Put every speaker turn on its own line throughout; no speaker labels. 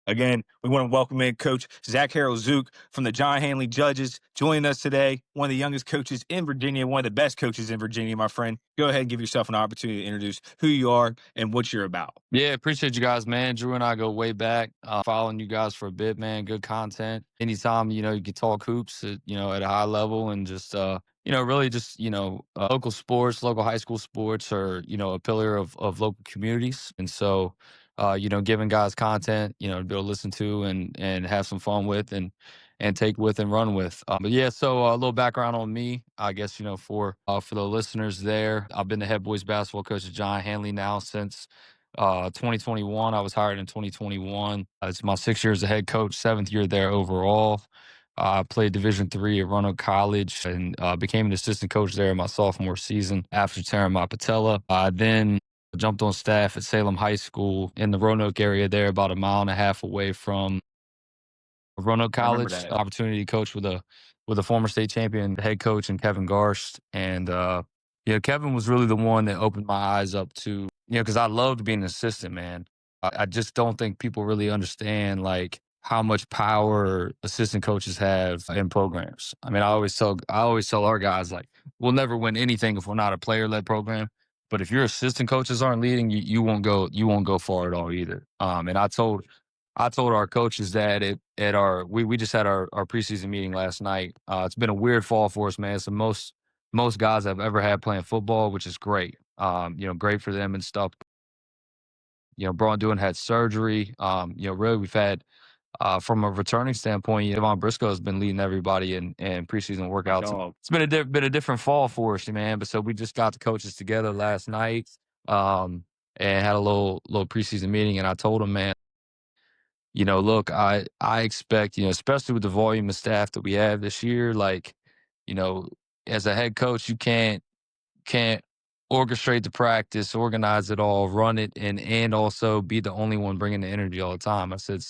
Again, we want to welcome in Coach Zach Harrell-Zook from the John Handley Judges, joining us today. One of the youngest coaches in Virginia, one of the best coaches in Virginia, my friend. Go ahead and give yourself an opportunity to introduce who you are and what you're about.
Yeah, appreciate you guys, man. Drew and I go way back, following you guys for a bit, man. Good content. Anytime, you can talk hoops, at a high level and just, really just, local sports, local high school sports are, a pillar of local communities. And so, giving guys content, to be able to listen to and have some fun with and take with and run with. But yeah, so a little background on me, I guess, for the listeners there. I've been the head boys basketball coach at John Handley now since 2021. I was hired in 2021. It's my 6 years as a head coach, seventh year there overall. I played Division III at Roanoke College and became an assistant coach there in my sophomore season after tearing my patella. I then jumped on staff at Salem High School in the Roanoke area there, about a mile and a half away from Roanoke
I remember
College.
that.
Opportunity to coach with a former state champion head coach and Kevin Garst. And Kevin was really the one that opened my eyes up to, because I loved being an assistant, man. I just don't think people really understand like how much power assistant coaches have in programs. I mean, I always tell our guys like we'll never win anything if we're not a player led program. But if your assistant coaches aren't leading, you won't go far at all either. And I told our coaches that at our we just had our preseason meeting last night. It's been a weird fall for us, man. It's the most guys I've ever had playing football, which is great. Great for them and stuff. Braun Doing had surgery. Really we've had from a returning standpoint, Devon Briscoe has been leading everybody in preseason workouts.
Dog.
It's been a different fall for us, man. But so we just got the coaches together last night, and had a little preseason meeting, and I told them, man, look, I expect, especially with the volume of staff that we have this year, like, you know, as a head coach, you can't orchestrate the practice, organize it all, run it, and also be the only one bringing the energy all the time. I said,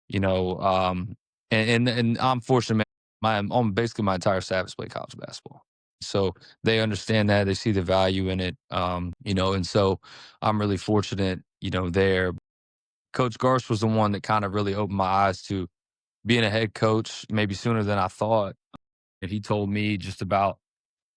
you know, um, and I'm fortunate, man. Basically my entire staff has played college basketball, so they understand that, they see the value in it, and so I'm really fortunate, there. Coach Garst was the one that kind of really opened my eyes to being a head coach, maybe sooner than I thought. And he told me just about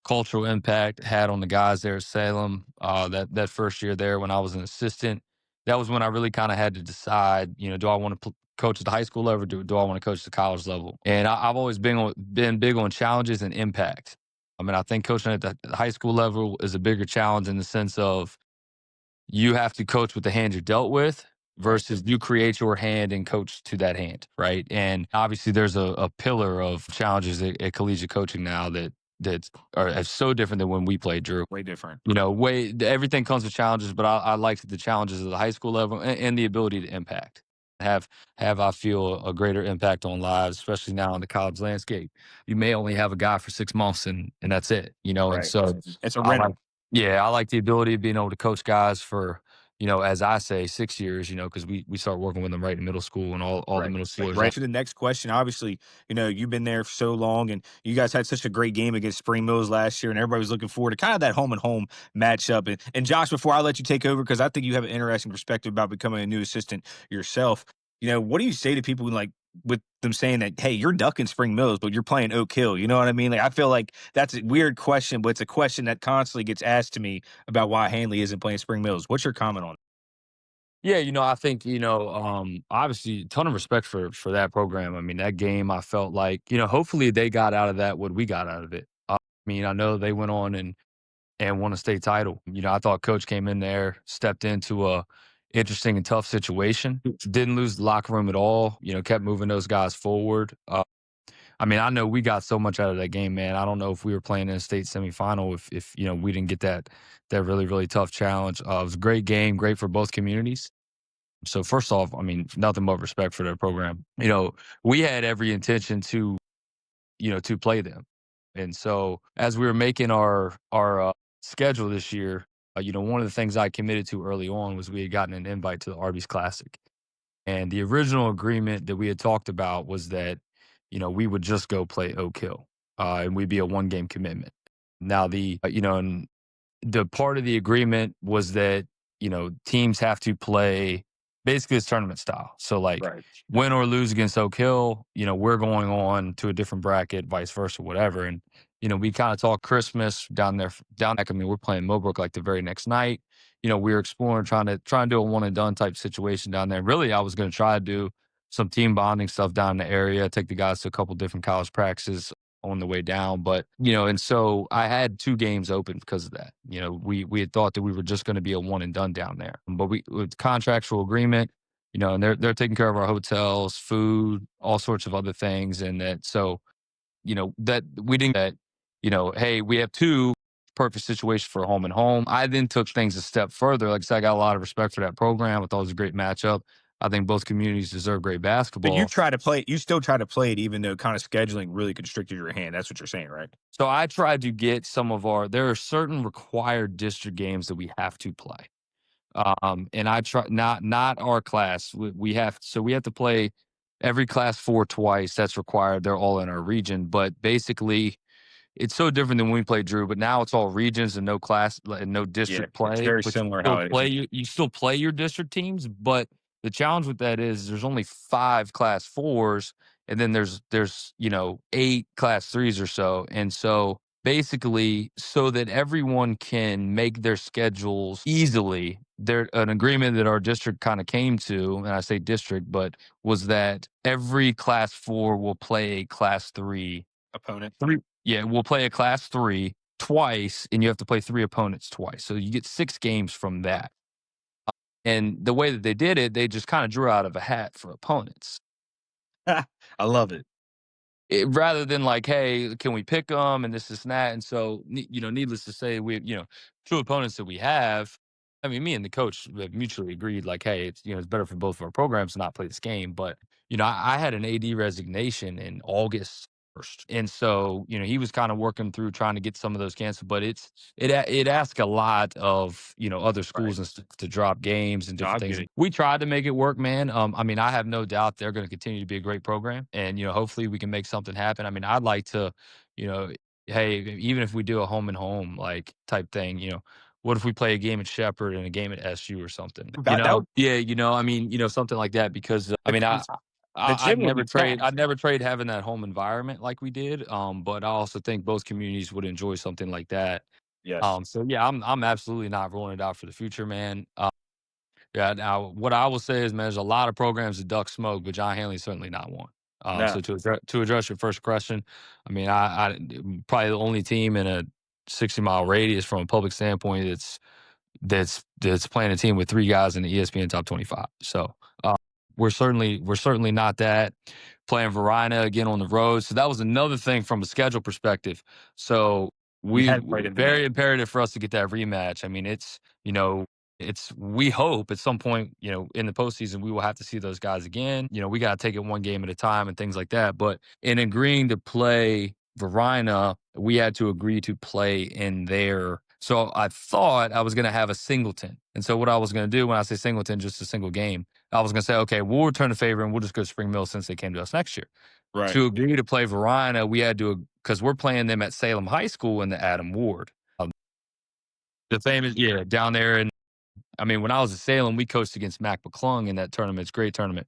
cultural impact it had on the guys there at Salem. That first year there when I was an assistant, that was when I really kind of had to decide, do I want to coach at the high school level, or do I want to coach at the college level? And I've always been big on challenges and impact. I mean, I think coaching at the high school level is a bigger challenge in the sense of you have to coach with the hand you're dealt with
Right.
versus you create your hand and coach to that hand, right? And obviously, there's a pillar of challenges at collegiate coaching now that are so different than when we played, Drew.
Way different.
Everything comes with challenges, but I like the challenges of the high school level and the ability to impact. Have I feel a greater impact on lives, especially now in the college landscape. You may only have a guy for 6 months and that's it, and
Right.
so
It's a
I like
rental.
yeah, I like the ability of being able to coach guys for, as I say, 6 years, because we start working with them right in middle school and all the
Right.
middle schoolers.
Right to the next question. Obviously, you've been there for so long and you guys had such a great game against Spring Mills last year and everybody was looking forward to kind of that home and home matchup. And Josh, before I let you take over, because I think you have an interesting perspective about becoming a new assistant yourself, what do you say to people like with them saying that, hey, you're ducking Spring Mills, but you're playing Oak Hill? You know what I mean? Like, I feel like that's a weird question, but it's a question that constantly gets asked to me about why Handley isn't playing Spring Mills. What's your comment on it?
Yeah, I think, obviously a ton of respect for that program. I mean, that game, I felt like, hopefully they got out of that what we got out of it. I mean, I know they went on and won a state title. I thought coach came in there, stepped into a interesting and tough situation, didn't lose the locker room at all, kept moving those guys forward. I mean, I know we got so much out of that game, man. I don't know if we were playing in a state semifinal if we didn't get that really, really tough challenge. It was a great game, great for both communities. So first off, I mean, nothing but respect for their program. We had every intention to play them. And so as we were making our schedule this year, one of the things I committed to early on was we had gotten an invite to the Arby's Classic. And the original agreement that we had talked about was that, we would just go play Oak Hill, and we'd be a one-game commitment. Now, and the part of the agreement was that, teams have to play basically it's tournament style. So like
Right.
win or lose against Oak Hill, we're going on to a different bracket, vice versa, whatever. And we kind of talk Christmas down there, I mean, we're playing Millbrook like the very next night. We were exploring, trying to do a one and done type situation down there. Really, I was going to try to do some team bonding stuff down in the area, take the guys to a couple different college practices on the way down. But, and so I had 2 games open because of that. We had thought that we were just going to be a one and done down there. But we with contractual agreement, and they're taking care of our hotels, food, all sorts of other things. And that so, that we didn't that, hey, we have 2 perfect situations for home and home. I then took things a step further. Like I said, I got a lot of respect for that program. I thought it was a great matchup. I think both communities deserve great
So
basketball.
you still try to play it even though kind of scheduling really constricted your hand. That's what you're saying, right?
So I tried to get there are certain required district games that we have to play. And I try not our class. We have to play every class 4 twice. That's required. They're all in our region, but basically it's so different than when we played Drew, but now it's all regions and no class and no
Yeah.
district
It's
play.
very
But
similar how it is.
you still play your district teams. But the challenge with that is there's only 5 class 4s, and then there's 8 class 3s or so. And so basically, so that everyone can make their schedules easily, there an agreement that our district kind of came to, and I say district, but was that every class 4 will play a class 3
Opponent.
3 yeah, we'll play a class 3 twice, and you have to play 3 opponents twice. So you get 6 games from that. And the way that they did it, they just kinda drew out of a hat for opponents.
I love it.
Rather than like, "Hey, can we pick them?" and this and that. And so, needless to say, 2 opponents that we have. I mean, me and the coach have mutually agreed, like, "Hey, it's better for both of our programs to not play this game." But, I had an AD resignation in August 1st, and so, he was kinda working through trying to get some of those canceled. But it asks a lot of, other
Right.
schools and stuff to drop games and
No,
different
I get
things.
it.
We tried to make it work, man. I mean, I have no doubt they're gonna continue to be a great program, and, hopefully we can make something happen. I mean, I'd like to, you know, hey, even if we do a home and home, like, type thing, what if we play a game at Shepherd and a game at SU or something,
That would
Yeah, I mean, something like that because, I
the
mean,
the
I'd
gym would
never
be
trade
packed.
I'd never trade having that home environment like we did, but I also think both communities would enjoy something like that.
Yes.
So yeah, I'm absolutely not ruling it out for the future, man. Yeah, now what I will say is, man, there's a lot of programs that duck smoke, but John Handley's certainly not one.
No.
So to address your first question, I mean, I probably the only team in a 60-mile radius from a public standpoint that's playing a team with 3 guys in the ESPN top 25. So we're certainly not that. Playing Verina again on the road, so that was another thing from a schedule perspective. So
You
we
had played in the
very
game.
imperative for us to get that rematch. I mean, it's we hope at some point, in the postseason, we will have to see those guys again. We got to take it one game at a time and things like that. But in agreeing to play Verina, we had to agree to play in there. So I thought I was going to have a singleton. And so what I was going to do when I say singleton, just a single game, I was going to say, okay, we'll return the favor and we'll just go to Spring Mill since they came to us next year.
Right.
To agree to play Verina, we had to, because we're playing them at Salem High School in the Adam Ward. The famous, yeah, down there. And I mean, when I was at Salem, we coached against Mac McClung in that tournament. It's a great tournament.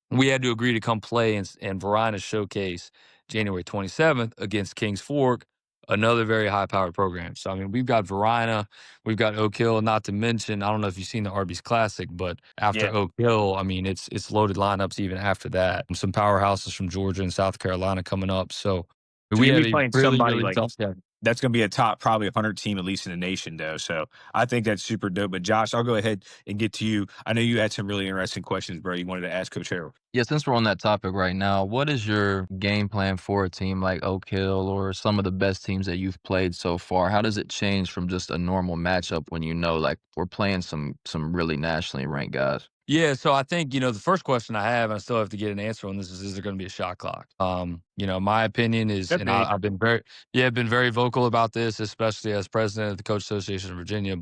We had to agree to come play in Verina Showcase January 27th against Kings Fork, another very high-powered program. So, I mean, we've got Verina, we've got Oak Hill, not to mention, I don't know if you've seen the Arby's Classic, but after
Yeah.
Oak Hill, I mean, it's loaded lineups even after that. Some powerhouses from Georgia and South Carolina coming up. So,
So
we
you'll
have
be
a
playing
really,
somebody
really
like
tough schedule.
that's gonna be a top probably 100 team at least in the nation though. So I think that's super dope. But Josh, I'll go ahead and get to you. I know you had some really interesting questions, bro. You wanted to ask Coach Harold.
Yeah, since we're on that topic right now, what is your game plan for a team like Oak Hill or some of the best teams that you've played so far? How does it change from just a normal matchup when like we're playing some really nationally ranked guys?
Yeah, so I think, the first question I have, and I still have to get an answer on this is there going to be a shot clock? My opinion is,
Could
and
be.
I've been very vocal about this, especially as president of the Coach Association of Virginia.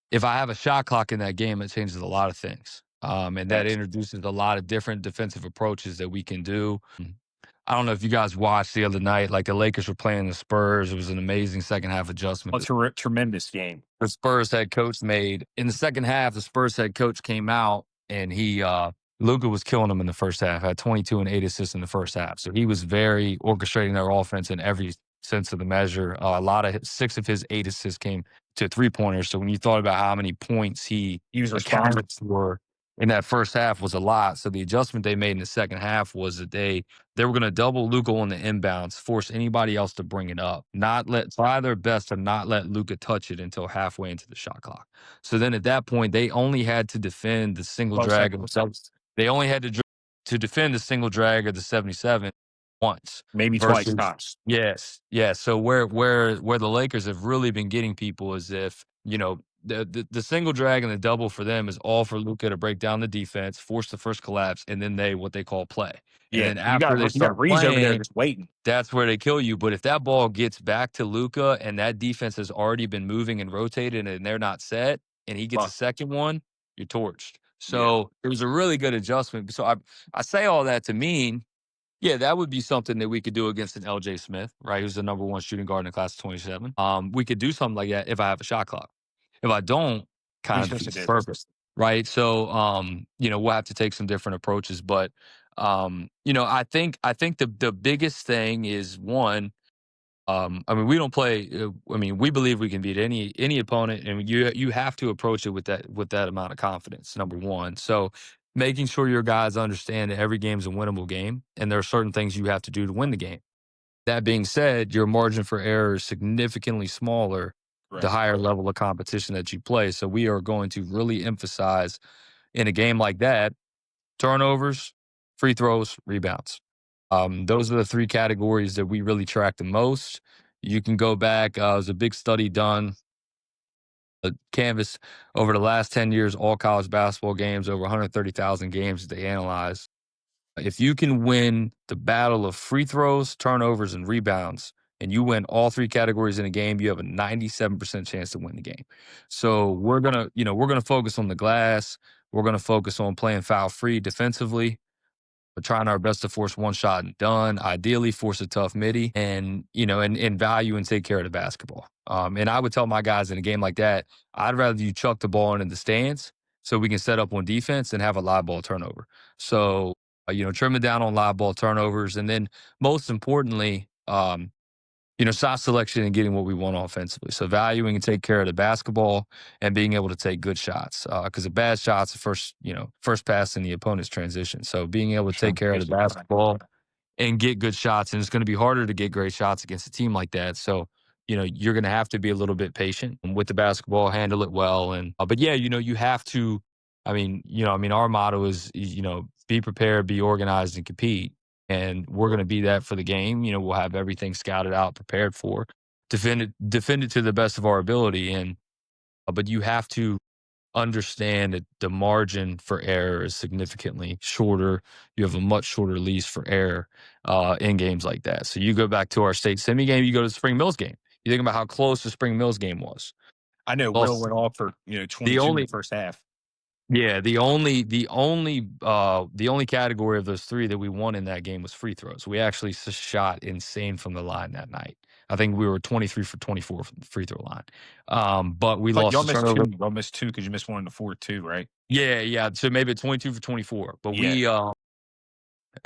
If I have a shot clock in that game, it changes a lot of things. And that
Yes.
introduces a lot of different defensive approaches that we can do. I don't know if you guys watched the other night, like the Lakers were playing the Spurs. It was an amazing second half adjustment.
Tremendous game.
The Spurs head coach made in the second half. The Spurs head coach came out and Luka was killing them in the first half. Had 22 and 8 assists in the first half. So he was very orchestrating their offense in every sense of the measure. A lot of 6 of his 8 assists came to 3-pointers. So when you thought about how many points he
was responsible
for in that first half was a lot. So the adjustment they made in the second half was that they were going to double Luka on the inbounds, force anybody else to bring it up, try their best to not let Luka touch it until halfway into the shot clock. So then at that point, they only had to defend the single drag of themselves. They only had to defend the single drag of the 77 once,
maybe
versus,
twice tops.
Yes. So where the Lakers have really been getting people is if, the single drag and the double for them is all for Luka to break down the defense, force the first collapse, and then what they call play. And then after they start
Reeves over there
playing,
just waiting.
that's where they kill you. But if that ball gets back to Luka and that defense has already been moving and rotated and they're not set, and he gets a second one, you're torched. So it was a really good adjustment. So I say all that to mean, yeah, that would be something that we could do against an LJ Smith, right? Who's the number 1 shooting guard in the class of 27. We could do something like that if I have a shot clock. If I don't, kind of defeats the purpose, right? So, we'll have to take some different approaches. But, I think the biggest thing is one. We don't play. We believe we can beat any opponent, and you have to approach it with that amount of confidence. Number one, so making sure your guys understand that every game is a winnable game, and there are certain things you have to do to win the game. That being said, your margin for error is significantly smaller the higher level of competition that you play. So we are going to really emphasize in a game like that turnovers, free throws, rebounds. Those are the 3 categories that we really track the most. You can go back. There's a big study done, a canvas over the last 10 years, all college basketball games, over 130,000 games that they analyzed. If you can win the battle of free throws, turnovers, and rebounds, and you win all 3 categories in a game, you have a 97% chance to win the game. So we're gonna focus on the glass. We're gonna focus on playing foul free defensively. We're trying our best to force one shot and done. Ideally, force a tough midi, and value and take care of the basketball. And I would tell my guys in a game like that, I'd rather you chuck the ball into the stands so we can set up on defense and have a live ball turnover. So trim it down on live ball turnovers, and then most importantly, shot selection and getting what we want offensively. So valuing and take care of the basketball and being able to take good shots. Because a bad shot's the first pass in the opponent's transition. So being able to take care of the basketball and get good shots, and it's going to be harder to get great shots against a team like that. So you're going to have to be a little bit patient with the basketball, handle it well, and but yeah, you have to. Our motto is be prepared, be organized, and compete. And we're going to be that for the game. We'll have everything scouted out, prepared for, defend it to the best of our ability. And but you have to understand that the margin for error is significantly shorter. You have a much shorter leash for error in games like that. So you go back to our state semi game, you go to the Spring Mills game. You think about how close the Spring Mills game was.
I know Will went off for 22 in the first half.
Yeah, the only category of those 3 that we won in that game was free throws. We actually shot insane from the line that night. I think we were 23 for 24 from the free throw line. But we lost the turnover.
Y'all missed 2 because you missed 1 in the 4th too, right?
Yeah. So maybe 22 for 24. But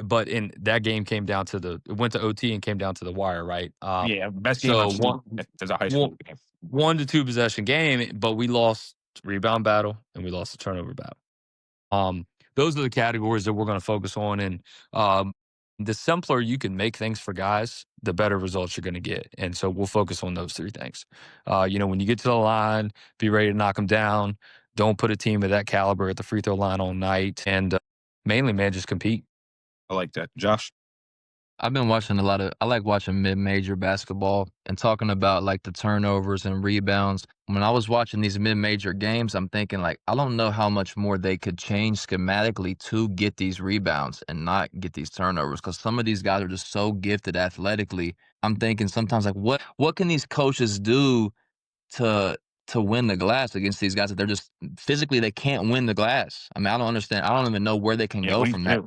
but in that game it went to OT and came down to the wire, right?
Best game I've seen as a high school game.
1 to 2 possession game, but we lost rebound battle and we lost the turnover battle. Those are the categories that we're going to focus on. And the simpler you can make things for guys, the better results you're going to get. And so we'll focus on those 3 things. When you get to the line, be ready to knock them down. Don't put a team of that caliber at the free throw line all night. And mainly, man, just compete.
I like that. Josh?
I've been watching I like watching mid-major basketball and talking about like the turnovers and rebounds. When I was watching these mid-major games, I'm thinking like, I don't know how much more they could change schematically to get these rebounds and not get these turnovers. Cause some of these guys are just so gifted athletically. I'm thinking sometimes like, what can these coaches do to win the glass against these guys that they're just physically, they can't win the glass? I don't understand. I don't even know where they can go from that.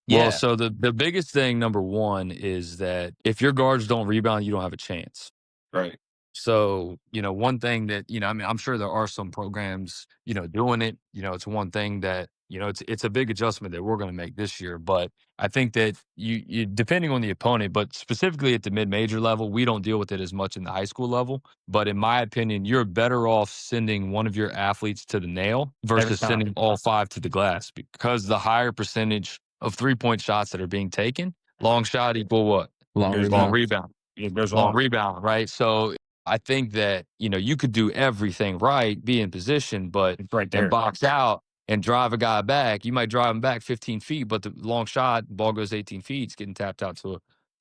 Well,
Yeah.
so the biggest thing, number one, is that if your guards don't rebound, you don't have a chance.
Right.
So, one thing that, I mean, I'm sure there are some programs, doing it. It's one thing that, it's a big adjustment that we're going to make this year. But I think that you depending on the opponent, but specifically at the mid-major level, we don't deal with it as much in the high school level. But in my opinion, you're better off sending one of your athletes to the nail
Every
versus
time.
sending all five to the glass, because the higher percentage of 3-point shots that are being taken, long shot equal what?
Long
Goes
Long
rebound.
long.
rebound.
It goes
Long
long.
rebound, right? So I think that, you could do everything right, be in position, but
It's right
and
there.
box out and drive a guy back. You might drive him back 15 feet, but the long shot, ball goes 18 feet, it's getting tapped out to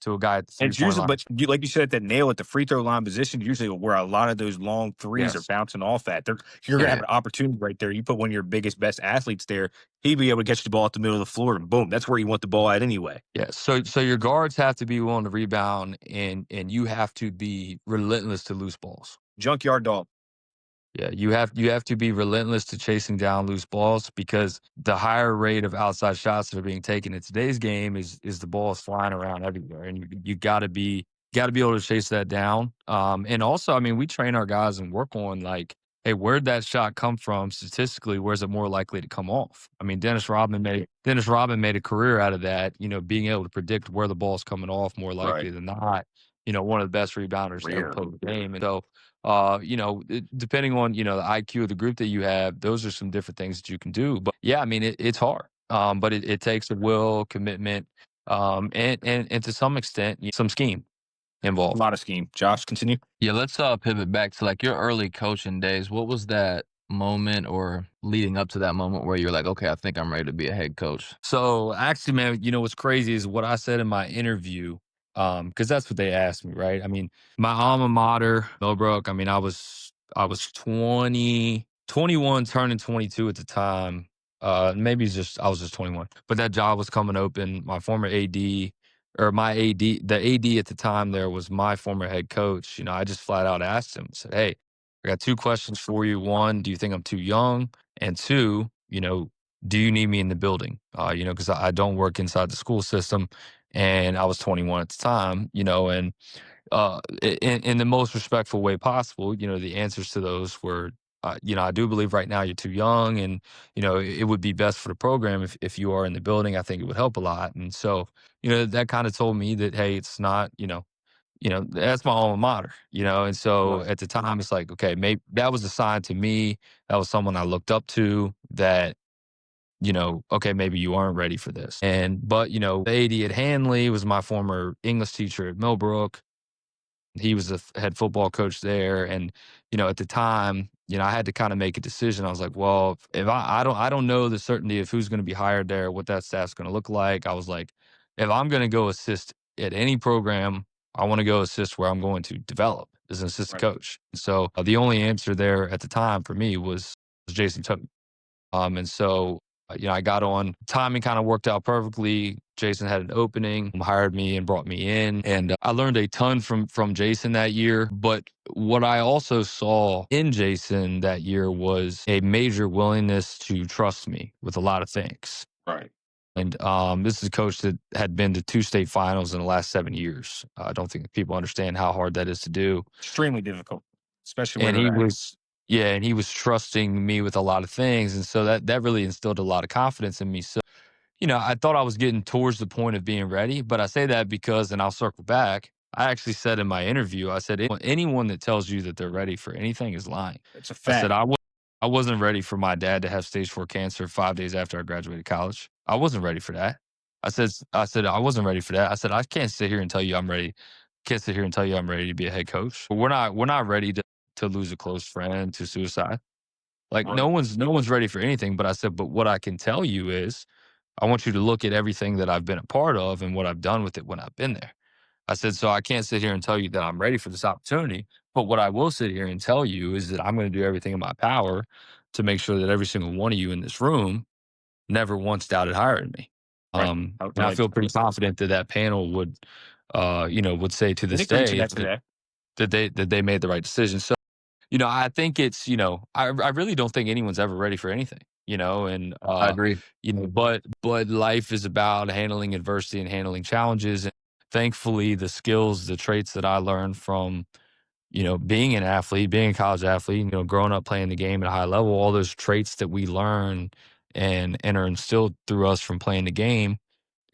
a guy at the
And it's
3-point
usually,
line.
but like you said, that nail at the free throw line position, usually where a lot of those long threes are
Yes.
bouncing off at. You're going to
Yeah.
have an opportunity right there. You put one of your biggest, best athletes there, he'd be able to get you the ball at the middle of the floor, and boom, that's where you want the ball at anyway.
Yeah. So your guards have to be willing to rebound, and you have to be relentless to loose balls.
Junkyard dog.
Yeah, you have to be relentless to chasing down loose balls, because the higher rate of outside shots that are being taken in today's game is the ball is flying around everywhere, and you got to be able to chase that down. And also, I mean, we train our guys and work on, like, hey, where'd that shot come from statistically? Where's it more likely to come off? I mean, Dennis Rodman made a career out of that. Being able to predict where the ball's coming off more likely
Right.
than not. One of the best rebounders to ever
Rare.
play the game, and so depending on, the IQ of the group that you have, those are some different things that you can do. But yeah, I mean, it's hard. But it takes a will, commitment, and to some extent, some scheme
A
involved.
lot of scheme. Josh, continue.
Yeah, let's pivot back to like your early coaching days. What was that moment or leading up to that moment where you're like, okay, I think I'm ready to be a head coach?
So actually, man, what's crazy is what I said in my interview, because that's what they asked me, right? I mean, my alma mater, Millbrook. I mean, I was 20, 21, turning 22 at the time. Maybe I was just 21, but that job was coming open. My former AD, or my AD, the AD at the time there was my former head coach. I just flat out asked him, said, "Hey, I got two questions for you. One, do you think I'm too young? And two, do you need me in the building?" Because I don't work inside the school system, and I was 21 at the time, and in the most respectful way possible, the answers to those were, I do believe right now you're too young, and it would be best for the program if you are in the building. I think it would help a lot, and so that kind of told me that, hey, it's not, that's my alma mater, and so
Right.
at the time it's like, okay, maybe that was a sign to me. That was someone I looked up to, that okay, maybe you aren't ready for this. But, the AD at Handley was my former English teacher at Millbrook. He was the head football coach there. And, at the time, I had to kind of make a decision. I was like, well, if I don't know the certainty of who's going to be hired there, what that staff's going to look like. I was like, if I'm going to go assist at any program, I want to go assist where I'm going to develop as an assistant
Right.
coach. So the only answer there at the time for me was Jason Toten. And so, I got on. Timing kind of worked out perfectly. Jason had an opening, hired me and brought me in, and I learned a ton from Jason that year. But what I also saw in Jason that year was a major willingness to trust me with a lot of things.
Right.
And this is a coach that had been to 2 state finals in the last 7 years. I don't think people understand how hard that is to do.
Extremely difficult, especially where
And
they're
he
at.
was yeah, and he was trusting me with a lot of things, and so that really instilled a lot of confidence in me. So, I thought I was getting towards the point of being ready, but I say that because, and I'll circle back, I actually said in my interview, I said, anyone that tells you that they're ready for anything is lying.
It's a
I said,
fact.
I wasn't ready for my dad to have stage 4 cancer 5 days after I graduated college. I wasn't ready for that. I said I wasn't ready for that. I said, I can't sit here and tell you I'm ready. Can't sit here and tell you I'm ready to be a head coach. We're not ready to lose a close friend to suicide. Like,
Right.
no one's ready for anything. But I said, but what I can tell you is, I want you to look at everything that I've been a part of and what I've done with it when I've been there. I said, so I can't sit here and tell you that I'm ready for this opportunity. But what I will sit here and tell you is that I'm going to do everything in my power to make sure that every single one of you in this room never once doubted hiring me.
Right.
And I feel pretty confident that that panel would say to
And
this
agreed to
day
that today.
that they made the right decision. So, I think it's, I really don't think anyone's ever ready for anything. and
I agree.
but life is about handling adversity and handling challenges. And thankfully, the skills, the traits that I learned from being an athlete, being a college athlete, growing up playing the game at a high level, all those traits that we learn and are instilled through us from playing the game,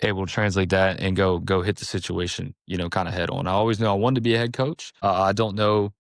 able to translate that and go hit the situation, kind of head on. I always knew I wanted to be a head coach. I don't know,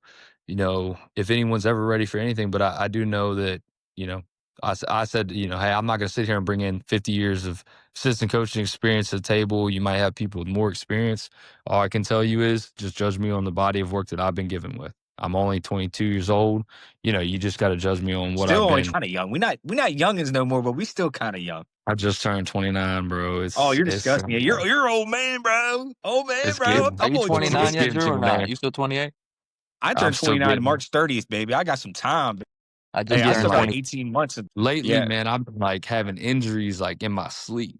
if anyone's ever ready for anything, but I do know that, you know, I said, hey, I'm not going to sit here and bring in 50 years of assistant coaching experience to the table. You might have people with more experience. All I can tell you is just judge me on the body of work that I've been given with. I'm only 22 years old. You just got to judge me on what
Still
I've
only
been.
kind of young. We're not youngins no more, but we still kind of young.
I just turned 29, bro.
Oh, you're
It's
disgusting. Yeah, you're old man, bro. Old man,
it's
bro.
getting
Are
I'm
you
only
it's
29
26.
yet,
getting
Drew,
to
or
me,
not?
man.
You still 28?
I
I'm
turned
still
29
getting
March 30th, baby. I got some time.
I
Hey,
just
I
getting
still
turned
got
20.
18 months.
lately,
Yeah,
man. I've been like having injuries like in my sleep.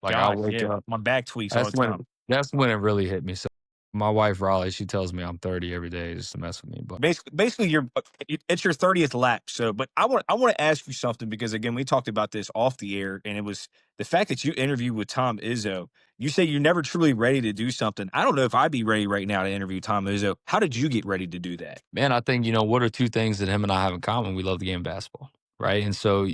Like I'll
gosh,
wake
yeah.
up.
My back tweaks all
That's
the
when
time.
that's when it really hit me. So my wife Raleigh, she tells me I'm 30 every day just to mess with me. But
Basically, it's your 30th lap. So, but I want to ask you something because again, we talked about this off the air, and it was the fact that you interviewed with Tom Izzo. You say you're never truly ready to do something. I don't know if I'd be ready right now to interview Tom Izzo. How did you get ready to do that?
man, I think what are two things that him and I have in common? We love the game of basketball, right? And so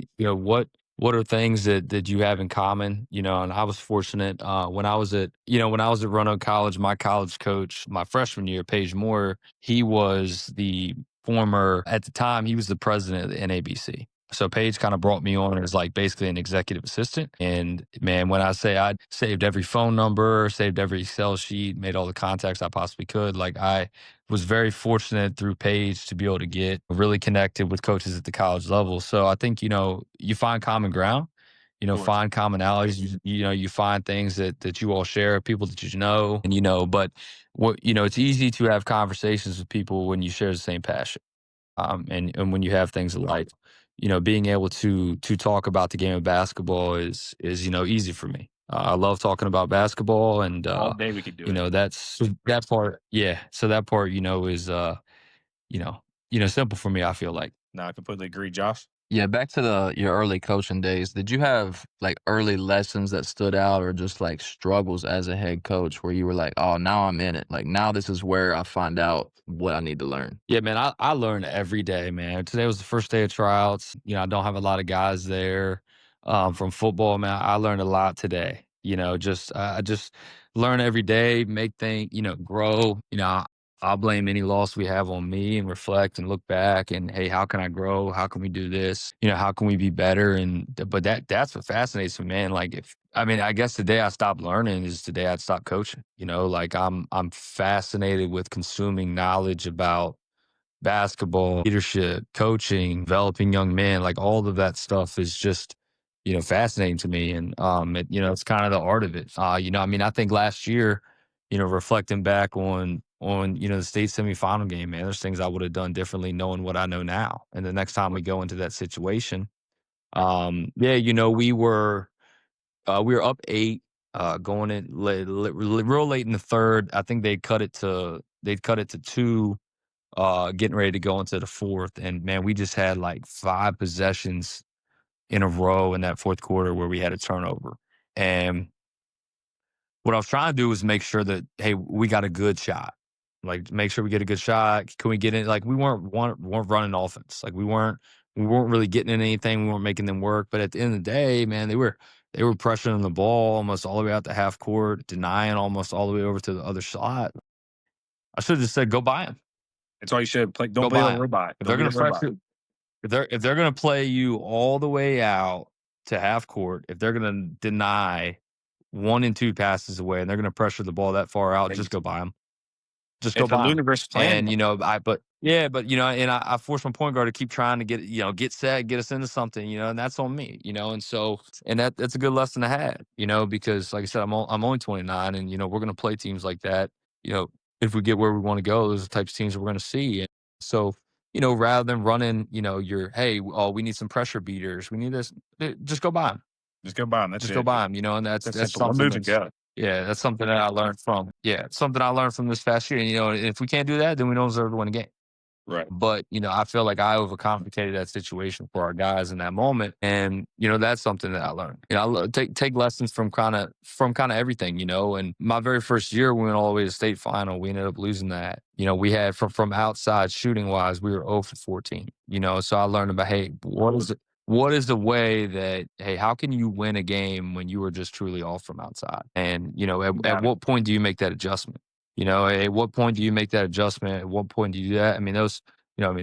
what are things that you have in common? And I was fortunate when I was at Roanoke College. My college coach, my freshman year, Paige Moore, he was the former at the time he was the president of the NABC. So Paige kind of brought me on as like basically an executive assistant. And man, when I say I saved every phone number, saved every Excel sheet, made all the contacts I possibly could, like I was very fortunate through Paige to be able to get really connected with coaches at the college level. So I think, you find common ground,
Of course.
find commonalities, you find things that you all share, people that you know, and but it's easy to have conversations with people when you share the same passion. And when you have things like, being able to talk about the game of basketball is easy for me. I love talking about basketball, and
All day we could do it.
that's that part. Yeah, so that part, is you know simple for me. I feel like.
No, I completely agree, Josh.
Yeah, back to your early coaching days. Did you have like early lessons that stood out or just like struggles as a head coach where you were like, oh, now I'm in it. Like now this is where I find out what I need to learn.
Yeah, man, I learn every day, man. Today was the first day of tryouts. I don't have a lot of guys there from football, man. I learned a lot today. Just I just learn every day, make things, grow. I'll blame any loss we have on me and reflect and look back and hey, how can I grow? How can we do this? How can we be better? But that's what fascinates me, man. Like I guess the day I stopped learning is the day I'd stop coaching. Like I'm fascinated with consuming knowledge about basketball, leadership, coaching, developing young men, like all of that stuff is just, fascinating to me. And, it's kind of the art of it. I think last year, reflecting back on, the state semifinal game, man, there's things I would have done differently knowing what I know now. And the next time we go into that situation, yeah, we were up 8, going in real late in the third. I think they'd cut it to 2, getting ready to go into the fourth. And man, we just had like 5 possessions in a row in that fourth quarter where we had a turnover. And what I was trying to do was make sure that, hey, we got a good shot. Like make sure we get a good shot. Can we get in? Like we weren't running offense. Like we weren't really getting in anything. We weren't making them work. But at the end of the day, man, they were pressuring the ball almost all the way out to half court, denying almost all the way over to the other shot. I should have just said, go buy him.
That's all you should play. Don't
Go
play
buy
a
him.
robot.
If
Don't
they're
be a
gonna
robot.
pressure, if they're gonna play you all the way out to half court, if they're gonna deny 1 and 2 passes away, and they're gonna pressure the ball that far out, just go buy them. Just go
It's a
buy them.
ludicrous plan.
And I forced my point guard to keep trying to get set, get us into something, and that's on me, and so that's a good lesson to have, because like I said, I'm only 29, and we're gonna play teams like that, you know, if we get where we want to go, those are the types of teams that we're gonna see. And so, rather than running, your hey, oh, we need some pressure beaters, we need this, just go buy them.
Just go buy them. That's
Just go
it.
buy them, and
That's
that's
simple. One
something
move and
that's
go.
yeah, that's something that I learned from it's something I learned from this past year. And if we can't do that, then we don't deserve to win a game.
Right.
But, I feel like I overcomplicated that situation for our guys in that moment. And, that's something that I learned. I take lessons from kind of everything, and my very first year we went all the way to state final. We ended up losing that. We had from outside shooting wise, we were 0 for 14. So I learned about, hey, what is the way that, hey, how can you win a game when you were just truly off from outside? And, at
Got it.
what point do you make that adjustment? At what point do you make that adjustment? At what point do you do that?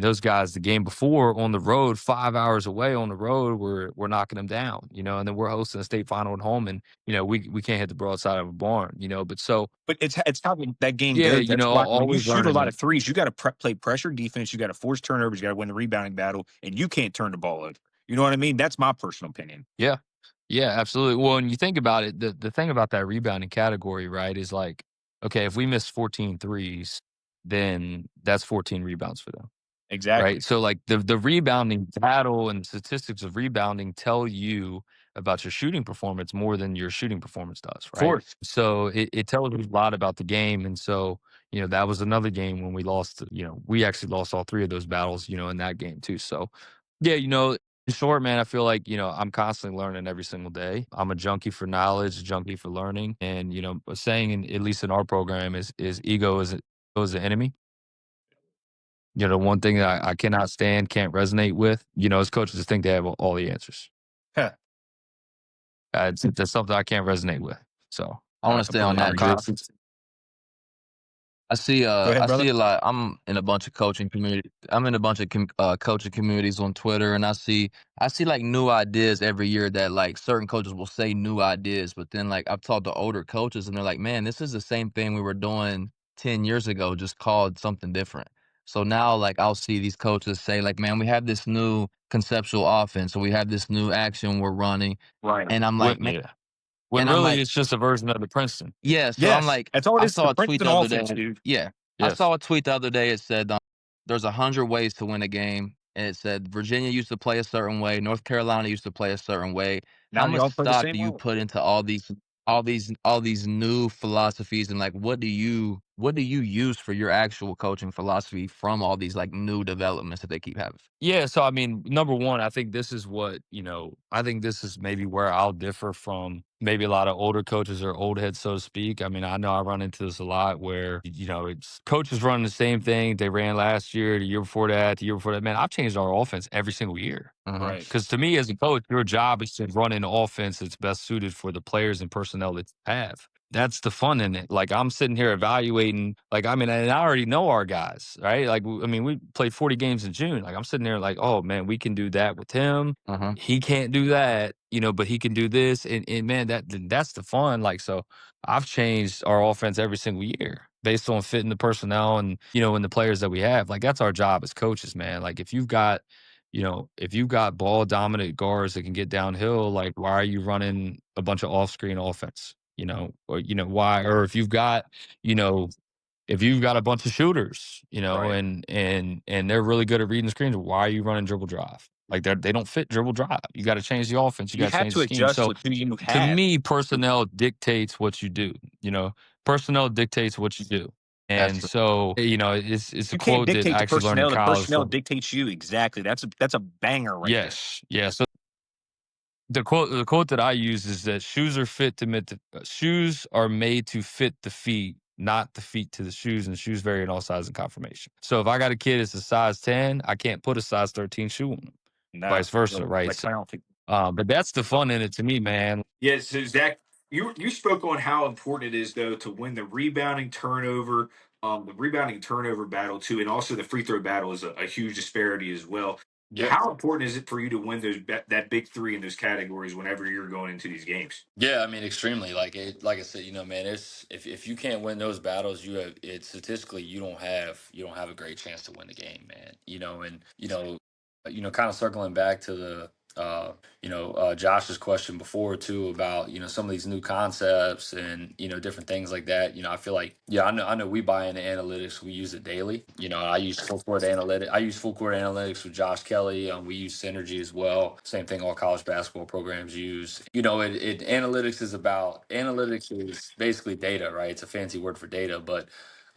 Those guys the game before on the road, 5 hours away on the road, we're knocking them down, and then we're hosting a state final at home, and we can't hit the broadside of a barn, but so
But it's how that game
yeah,
goes. That's why when you
always
shoot a
learning
lot
that.
of threes, you got to play pressure defense. You got to force turnovers. You got to win the rebounding battle, and you can't turn the ball over. You know what I mean? That's my personal opinion.
Yeah. Yeah, absolutely. Well, when you think about it, the thing about that rebounding category, right, is like, okay, if we miss 14 threes, then that's 14 rebounds for them.
Exactly.
Right? So, like, the rebounding battle and statistics of rebounding tell you about your shooting performance more than your shooting performance does,
Of
right?
course.
So it tells you a lot about the game, and so, that was another game when we lost, we actually lost all 3 of those battles, in that game too. So, yeah, in short, man, I feel like, I'm constantly learning every single day. I'm a junkie for knowledge, a junkie for learning, and, a saying at least in our program is ego is the enemy. The one thing that I cannot stand, can't resonate with, is coaches think they have all the answers.
Huh.
That's something I can't resonate with. So
I
No, I
want to stay on
completely
I'm
that
agree.
just
constant.
Go ahead,
I
brother.
see a lot. I'm in a bunch of coaching community. I'm in a bunch of coaching communities on Twitter, and I see like new ideas every year that like certain coaches will say new ideas, but then like I've talked to older coaches, and they're like, "Man, this is the same thing we were doing 10 years ago, just called something different." So now like I'll see these coaches say like, "Man, we have this new conceptual offense, or we have this new action we're running,"
Right.
and I'm
When
like, "Man,"
yeah. When
and I'm
really
like,
it's just a version of the Princeton.
yeah, so I'm
Yes,
like,
that's all it
I
is. The
saw a tweet
Princeton
the other
offense,
day.
dude.
Yeah, I
Yes.
saw a tweet the other day. It said, "There's 100 ways to win a game," and it said Virginia used to play a certain way, North Carolina used to play a certain way. How
Now they
much
all play the
stock do
same
you
way.
put into all these new philosophies, and like what do you use for your actual coaching philosophy from all these like new developments that they keep having?
Yeah, so I mean, number one, I think this is I think this is maybe where I'll differ from maybe a lot of older coaches or old heads, so to speak. I mean, I know I run into this a lot where, it's coaches running the same thing they ran last year, the year before that, the year before that. Man, I've changed our offense every single year.
Mhm.
Right.
Because to me, as a coach, your job is to run an offense that's best suited for the players and personnel that you have. That's the fun in it. Like I'm sitting here evaluating, like I mean, and I already know our guys, right? Like I mean, we played 40 games in June. Like I'm sitting there, like, oh man, we can do that with him.
Mhm.
He can't do that, but he can do this, and man, that's the fun. Like so, I've changed our offense every single year based on fitting the personnel and and the players that we have. Like that's our job as coaches, man. Like if you've got ball dominant guards that can get downhill, like why are you running a bunch of off screen offense? Or why? Or you know, if you've got a bunch of shooters,
Right.
and they're really good at reading screens, why are you running dribble drive? Like they don't fit dribble drive. You got to change the offense. You
You
got to
have
change
to
the scheme.
adjust
So
with who you
to
have.
me, personnel dictates what you do. Personnel dictates what you do.
That's
And
true.
so, it's a
You can't
quote that
dictate
I
the
actually learned in
personnel. The
college
personnel
from.
dictates you. Exactly. That's a banger right there.
Yes, yeah. So the quote that I use is that shoes are made to fit the feet, not the feet to the shoes, and shoes vary in all sizes and conformation. So if I got a kid that's a size 10, I can't put a size 13 shoe on them.
No,
Vice versa,
no,
right?
like
So,
I don't think.
but that's the fun in it to me, man.
Yeah, so Zach, you spoke on how important it is though to win the rebounding turnover battle too, and also the free throw battle is a huge disparity as well.
Yep.
How important is it for you to win that big three in those categories whenever you're going into these games?
Yeah, I mean, extremely. Like I said, man, it's if you can't win those battles, you have it statistically you don't have a great chance to win the game, man. And kind of circling back to the Josh's question before too about some of these new concepts and different things like that. I feel like I know we buy into analytics, we use it daily. I use full court analytics with Josh Kelly. We use Synergy as well, same thing all college basketball programs use. Analytics is basically data, right? It's a fancy word for data, but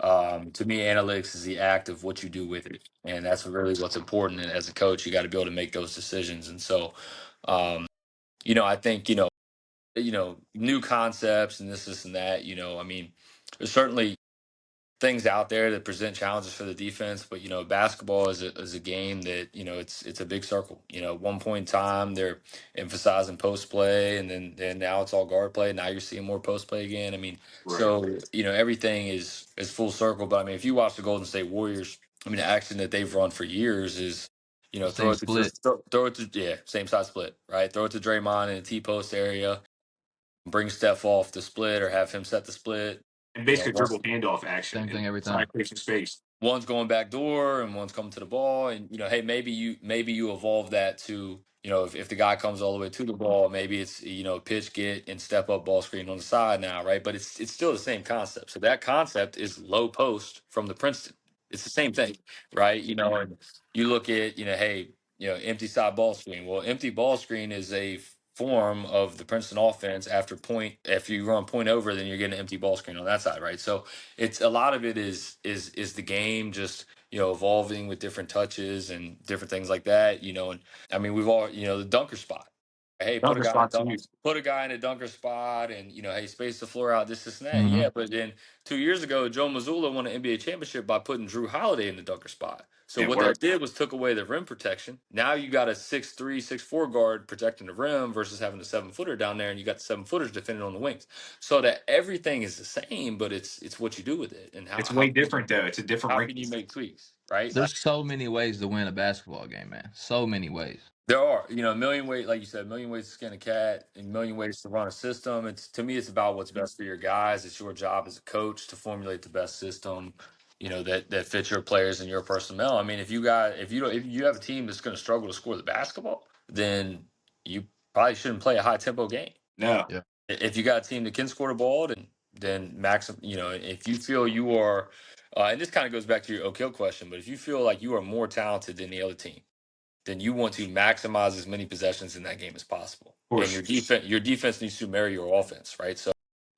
To me, analytics is the act of what you do with it, and that's really what's important. And as a coach, you got to be able to make those decisions. And so, um, I think new concepts and this and that. I mean, there's certainly things out there that present challenges for the defense, but basketball is a game that it's a big circle. At one point in time they're emphasizing post play, and then now it's all guard play. Now you're seeing more post play again. I mean,
Right.
so everything is full circle. But I mean, if you watch the Golden State Warriors, I mean, the action that they've run for years is throw
Same
it to
split.
throw it to same side split, right? Throw it to Draymond in the T post area, bring Steph off the split or have him set the split.
And
You know,
basically dribble handoff action
Same
and
thing every
try
time.
to create some space.
one's going back door and one's coming to the ball, and hey, maybe you evolve that to if the guy comes all the way to the ball, maybe it's pitch, get, and step up ball screen on the side now, right? But it's still the same concept. So that concept is low post from the Princeton. It's the same thing, right? And you look at hey, empty side ball screen. Well, empty ball screen is a form of the Princeton offense after point. If you run point over, then you're getting an empty ball screen on that side, right? So it's a lot of it is the game just evolving with different touches and different things like that. And I mean, we've all the dunker spot. Hey,
Dunker spots huge.
put a guy in a dunker spot, and hey, space the floor out, this and that.
Hmm.
Yeah, but then 2 years ago, Joe Mazzulla won an NBA championship by putting Drew Holiday in the dunker spot. So
It
what
worked.
that did was took away the rim protection. Now you got a 6'3", 6'4" guard protecting the rim versus having a 7-footer down there, and you got the 7-footers defending on the wings. So that everything is the same, but it's what you do with it and
It's way different though. It's a different
how
ring.
can you make tweaks, right?
There's so many ways to win a basketball game, man. So many ways.
There are, a million ways, like you said, a million ways to skin a cat, and a million ways to run a system. It's to me, it's about what's best for your guys. It's your job as a coach to formulate the best system, that fits your players and your personnel. I mean, if you have a team that's going to struggle to score the basketball, then you probably shouldn't play a high tempo game.
No.
Yeah.
If you got a team that can score the ball, then if you feel you are, and this kind of goes back to your O'Kill question, but if you feel like you are more talented than the other team, then you want to maximize as many possessions in that game as possible.
Of
And
course.
your defense needs to marry your offense, right? So,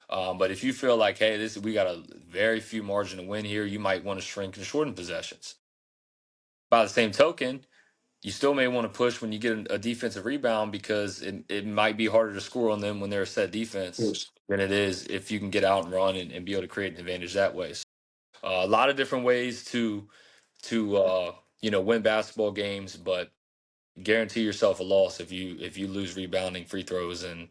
but if you feel like, hey, we got a very few margin to win here, you might want to shrink and shorten possessions. By the same token, you still may want to push when you get a defensive rebound because it might be harder to score on them when they're a set
Of
defense
course.
than it is if you can get out and run and be able to create an advantage that way. So, a lot of different ways to win basketball games, but guarantee yourself a loss if you lose rebounding, free throws, and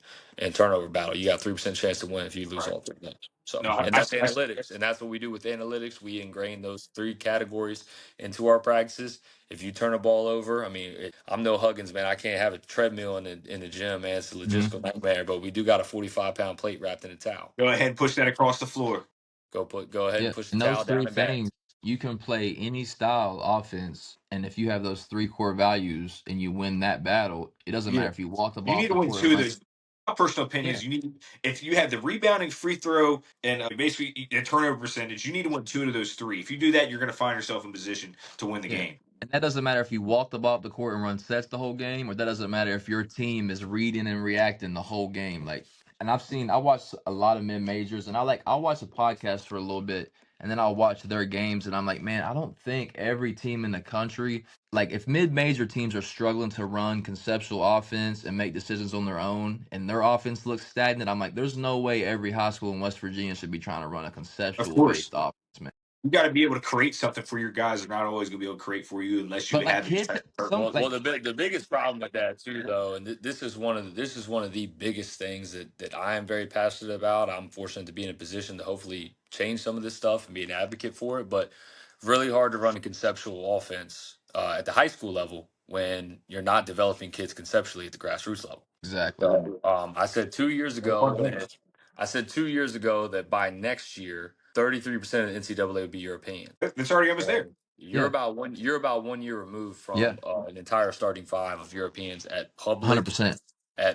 turnover battle. You got 3% chance to win if you lose
Right.
all three games. So,
No,
and that's analytics, and that's what we do with analytics. We ingrain those three categories into our practices. If you turn a ball over, I mean, I'm no Huggins, man. I can't have a treadmill in the gym, man. It's a logistical nightmare. But we do got a 45-pound plate wrapped in a towel.
Go ahead and push that across the floor.
Go ahead and
Yeah.
push the
And those
towel down
three
and back.
things, you can play any style offense, and if you have those three core values and you win that battle, it doesn't
Yeah.
matter if you walk the
You
ball
need
off
to
the
win
court
two
and
of
run.
those. My personal opinion
Yeah.
is if you have the rebounding, free throw, and basically the turnover percentage, you need to win two of those three. If you do that, you're going to find yourself in position to win the
Yeah.
game.
And that doesn't matter if you walk the ball up the court and run sets the whole game, or that doesn't matter if your team is reading and reacting the whole game. Like, and I watch a lot of mid majors, and I'll watch a podcast for a little bit, and then I'll watch their games, and I'm like, man, I don't think every team in the country, like, if mid major teams are struggling to run conceptual offense and make decisions on their own, and their offense looks stagnant, I'm like, there's no way every high school in West Virginia should be trying to run a
Of
conceptual
course.
based offense, man.
You got to be able to create something for your guys. They're not always going to be able to create for you unless you
But like
have these
kids,
type of
some like
The biggest problem with that too, though, and this is one of the biggest things that I am very passionate about. I'm fortunate to be in a position to hopefully change some of this stuff and be an advocate for it. But really hard to run a conceptual offense at the high school level when you're not developing kids conceptually at the grassroots level.
exactly.
So, I said 2 years ago that by next year, 33% of the NCAA would be European.
It's already almost there.
You're
Yeah.
about 1 year removed
Yeah.
from an entire starting five of Europeans at
100%.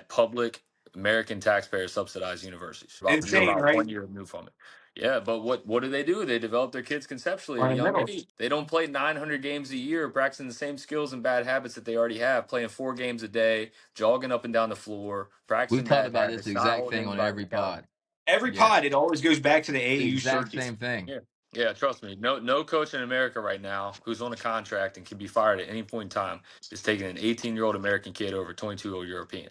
public American taxpayer subsidized universities. You're
Insane,
about
right?
1 year removed from it. Yeah, but what do? They develop their kids conceptually at a young
Fundamentals.
age. They don't play 900 games a year, practicing the same skills and bad habits that they already have, playing 4 games a day, jogging up and down the floor, practicing
We've talked
bad
about
habits,
this
not
exact
holding
thing on
anybody
every
accountable.
pod.
Every
Yeah.
pod, it always goes back to the
The
AAU
exact
circuits.
same thing.
Yeah. Yeah, trust me. No coach in America right now who's on a contract and can be fired at any point in time is taking an 18-year-old American kid over 22-year-old European.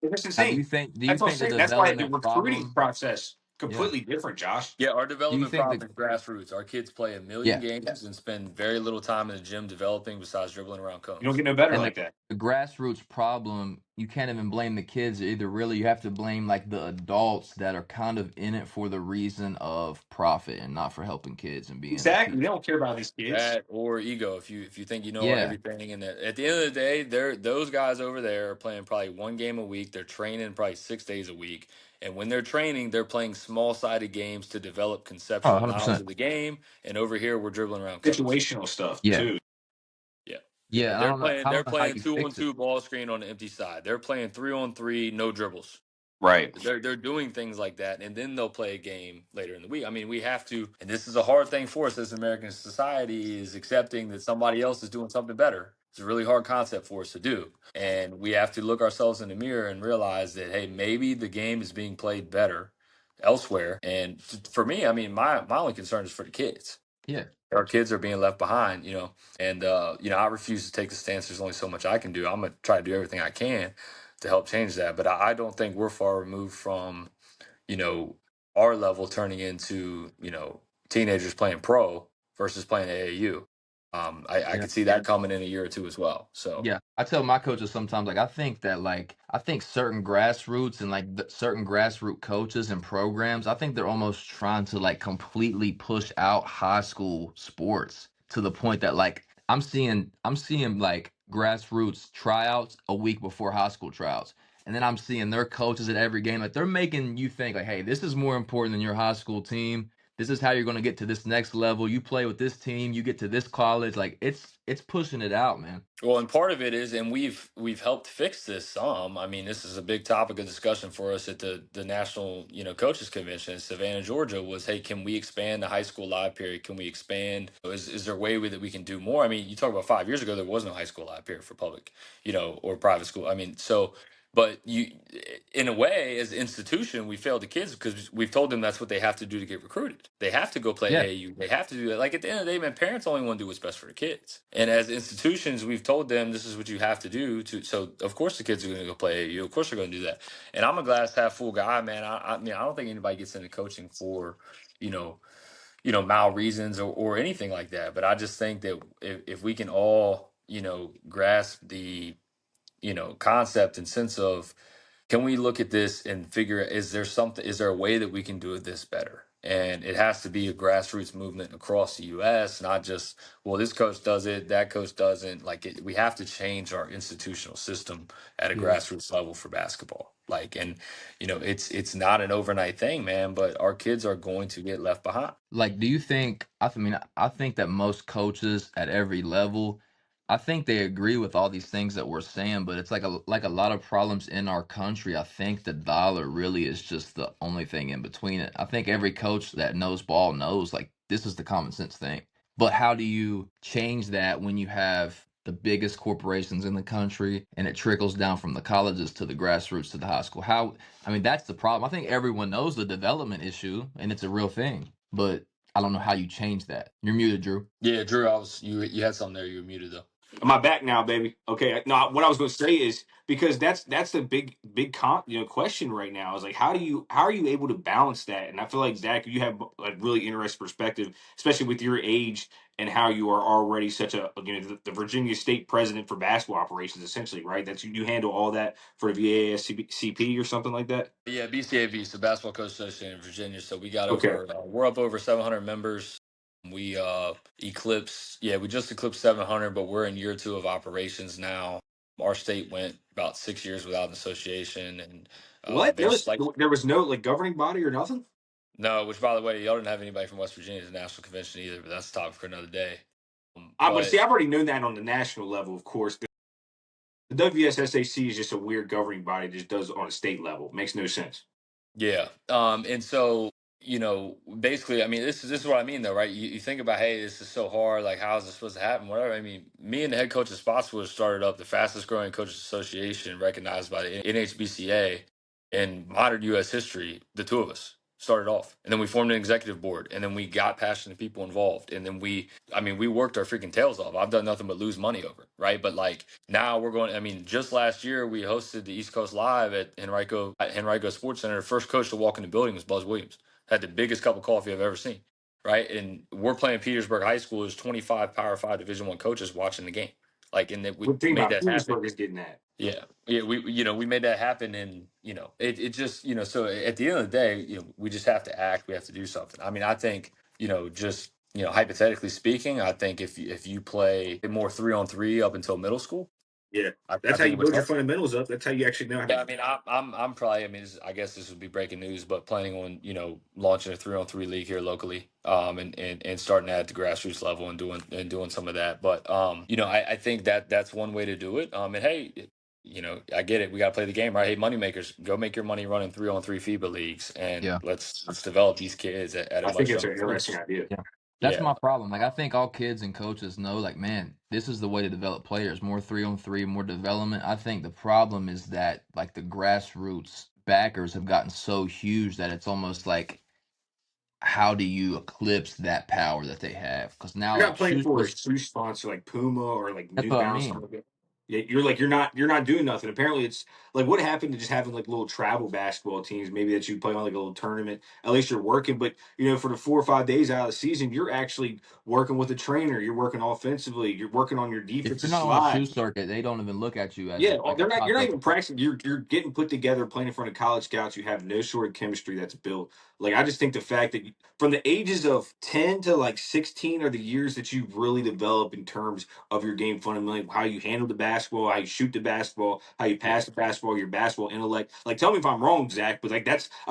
It's
Now,
insane.
do you
That's what I'm
think the
saying. That's why the
development
recruiting
problem?
process
Yeah.
completely different, Josh.
Yeah, our
Do you
development
think the
problem is grassroots. Our kids play a million
yeah,
games and spend very little time in the gym developing besides dribbling around
You don't
cones.
get no better
and
like that.
the grassroots problem, you can't even blame the kids either. Really, you have to blame like the adults that are kind of in it for the reason of profit and not for helping kids and being the
Exactly.
people.
They don't care about these kids.
That or ego. If you think you know
Yeah,
everything, and at the end of the day, those guys over there are playing probably one game a week. They're training probably 6 days a week, and when they're training, they're playing small sided games to develop
oh,
conceptual knowledge
100%.
of the game. And over here, we're dribbling around cones.
Situational stuff
Yeah,
too.
Yeah,
yeah. And
they're
I
they're
don't know how
playing
you
two on
fix it.
two ball screen on the empty side. They're playing 3-on-3, no dribbles.
Right.
They're doing things like that, and then they'll play a game later in the week. I mean, we have to, and this is a hard thing for us as American society, is accepting that somebody else is doing something better. It's a really hard concept for us to do, and we have to look ourselves in the mirror and realize that hey, maybe the game is being played better elsewhere. And for me, I mean, my only concern is for the kids.
Yeah,
Our kids are being left behind, and I refuse to take the stance. There's only so much I can do. I'm gonna try to do everything I can to help change that. But I don't think we're far removed from, you know, our level turning into, teenagers playing pro versus playing AAU. I
yeah.
could see that coming in a year or two as well. So
Yeah, I tell my coaches sometimes, like, I think certain grassroots and like certain grassroots coaches and programs, I think they're almost trying to like completely push out high school sports to the point that like I'm seeing like grassroots tryouts a week before high school tryouts. And then I'm seeing their coaches at every game. Like they're making you think like, hey, this is more important than your high school team. This is how you're going to get to this next level. You play with this team, you get to this college. Like it's pushing it out, man.
well, and part of it is, and we've helped fix this some. I mean, this is a big topic of discussion for us at the national, coaches convention in Savannah, Georgia. Was hey, can we expand the high school live period? Can we expand? Is there a way that we can do more? I mean, you talk about 5 years ago, there was no high school live period for public, or private school. I mean, so. But in a way, as an institution, we failed the kids because we've told them that's what they have to do to get recruited. They have to go play
Yeah.
AAU. They have to do that. Like at the end of the day, man, parents only want to do what's best for the kids. And as institutions, we've told them this is what you have to do to. So of course the kids are going to go play AAU. Of course they're going to do that. And I'm a glass half full guy, man. I mean, I don't think anybody gets into coaching for, you know, mal reasons or anything like that. But I just think that if we can all, grasp the, concept and sense of can we look at this and figure is there a way that we can do this better, and it has to be a grassroots movement across the US, not just well this coach does it, that coach doesn't. We have to change our institutional system at a
Yeah.
grassroots level for basketball, and it's not an overnight thing, man, but our kids are going to get left behind.
Like, do you think, I think that most coaches at every level, I think they agree with all these things that we're saying, but it's like a lot of problems in our country. I think the dollar really is just the only thing in between it. I think every coach that knows ball knows like this is the common sense thing. But how do you change that when you have the biggest corporations in the country and it trickles down from the colleges to the grassroots to the high school? I mean, that's the problem. I think everyone knows the development issue and it's a real thing, but I don't know how you change that. You're muted, Drew.
Yeah, Drew, you had something there, you were muted though.
Am I back now, baby? Okay. No, what I was going to say is because that's the question right now is like how are you able to balance that? And I feel like Dak, you have a really interesting perspective, especially with your age and how you are already such the Virginia State president for basketball operations, essentially, right? That's you handle all that for VASCP or something like that.
Yeah, BCAV, so Basketball Coach Association in Virginia. So we got
Okay.
we're up over 700 members. We we just eclipsed 700, but we're in year 2 of operations now. Our state went about 6 years without an association, and
What? There was
basically,
there was no like governing body or nothing?
no, which by the way, y'all didn't have anybody from West Virginia at the national convention either, but that's a topic for another day.
But
But
see, I've already known that on the national level, of course. The WSSAC is just a weird governing body that just does it on a state level. Makes no sense.
yeah. And so, basically, I mean, this is what I mean though, right? You think about, hey, this is so hard, like how is this supposed to happen? Whatever. I mean, me and the head coach of Spotswood started up the fastest growing coaches association recognized by the NHBCA in modern US history, the two of us. started off, and then we formed an executive board, and then we got passionate people involved, and then we worked our freaking tails off. I've done nothing but lose money over, right? But like now we're going. I mean, just last year we hosted the East Coast Live at Henrico Sports Center. The first coach to walk in the building was Buzz Williams. Had the biggest cup of coffee I've ever seen, right? And we're playing Petersburg High School. There's 25 Power Five Division I coaches watching the game. Like, and then we made that happen.
Petersburg is getting that.
Yeah, yeah, we made that happen, and it just so at the end of the day, we just have to act. We have to do something. I mean, I think just hypothetically speaking, I think if you play more 3-on-3 up until middle school,
Yeah,
I
that's how
think
you
it would
build your
help.
fundamentals up. That's how you actually know how
Yeah, I
to.
mean, I'm probably. I mean, I guess this would be breaking news, but planning on launching a 3-on-3 league here locally, and starting that at the grassroots level and doing some of that. But I think that's one way to do it. And hey, I get it. We got to play the game, right? Hey, money makers, go make your money running 3-on-3 FIBA leagues, and
Yeah.
let's develop these kids at a
I think
much
it's an
younger
interesting
age.
idea.
Yeah. That's
Yeah,
my problem. Like I think all kids and coaches know, like, man, this is the way to develop players. More 3-on-3, more development. I think the problem is that like the grassroots backers have gotten so huge that it's almost like how do you eclipse that power that they have? Because now
You're
like
not playing
shoes
for a
was
shoe sponsor like Puma or like
that's
New
what I
Balance.
mean.
Something like that. Yeah, you're not doing nothing. Apparently, it's like what happened to just having like little travel basketball teams, maybe that you play on like a little tournament. At least you're working, but for the 4 or 5 days out of the season, you're actually working with a trainer. You're working offensively. You're working on your
If you're
defensive
not on a
slide.
shoe circuit, they don't even look at you as
Yeah,
like a
they're not.
top
You're not
level
even
player.
practicing. You're getting put together, playing in front of college scouts. You have no sort of chemistry that's built. Like I just think the fact that from the ages of 10 to like 16 are the years that you really develop in terms of your game fundamentally, how you handle the basketball, how you shoot the basketball, how you
yeah,
pass the basketball, your basketball intellect. Like, tell me if I'm wrong, Zach, but like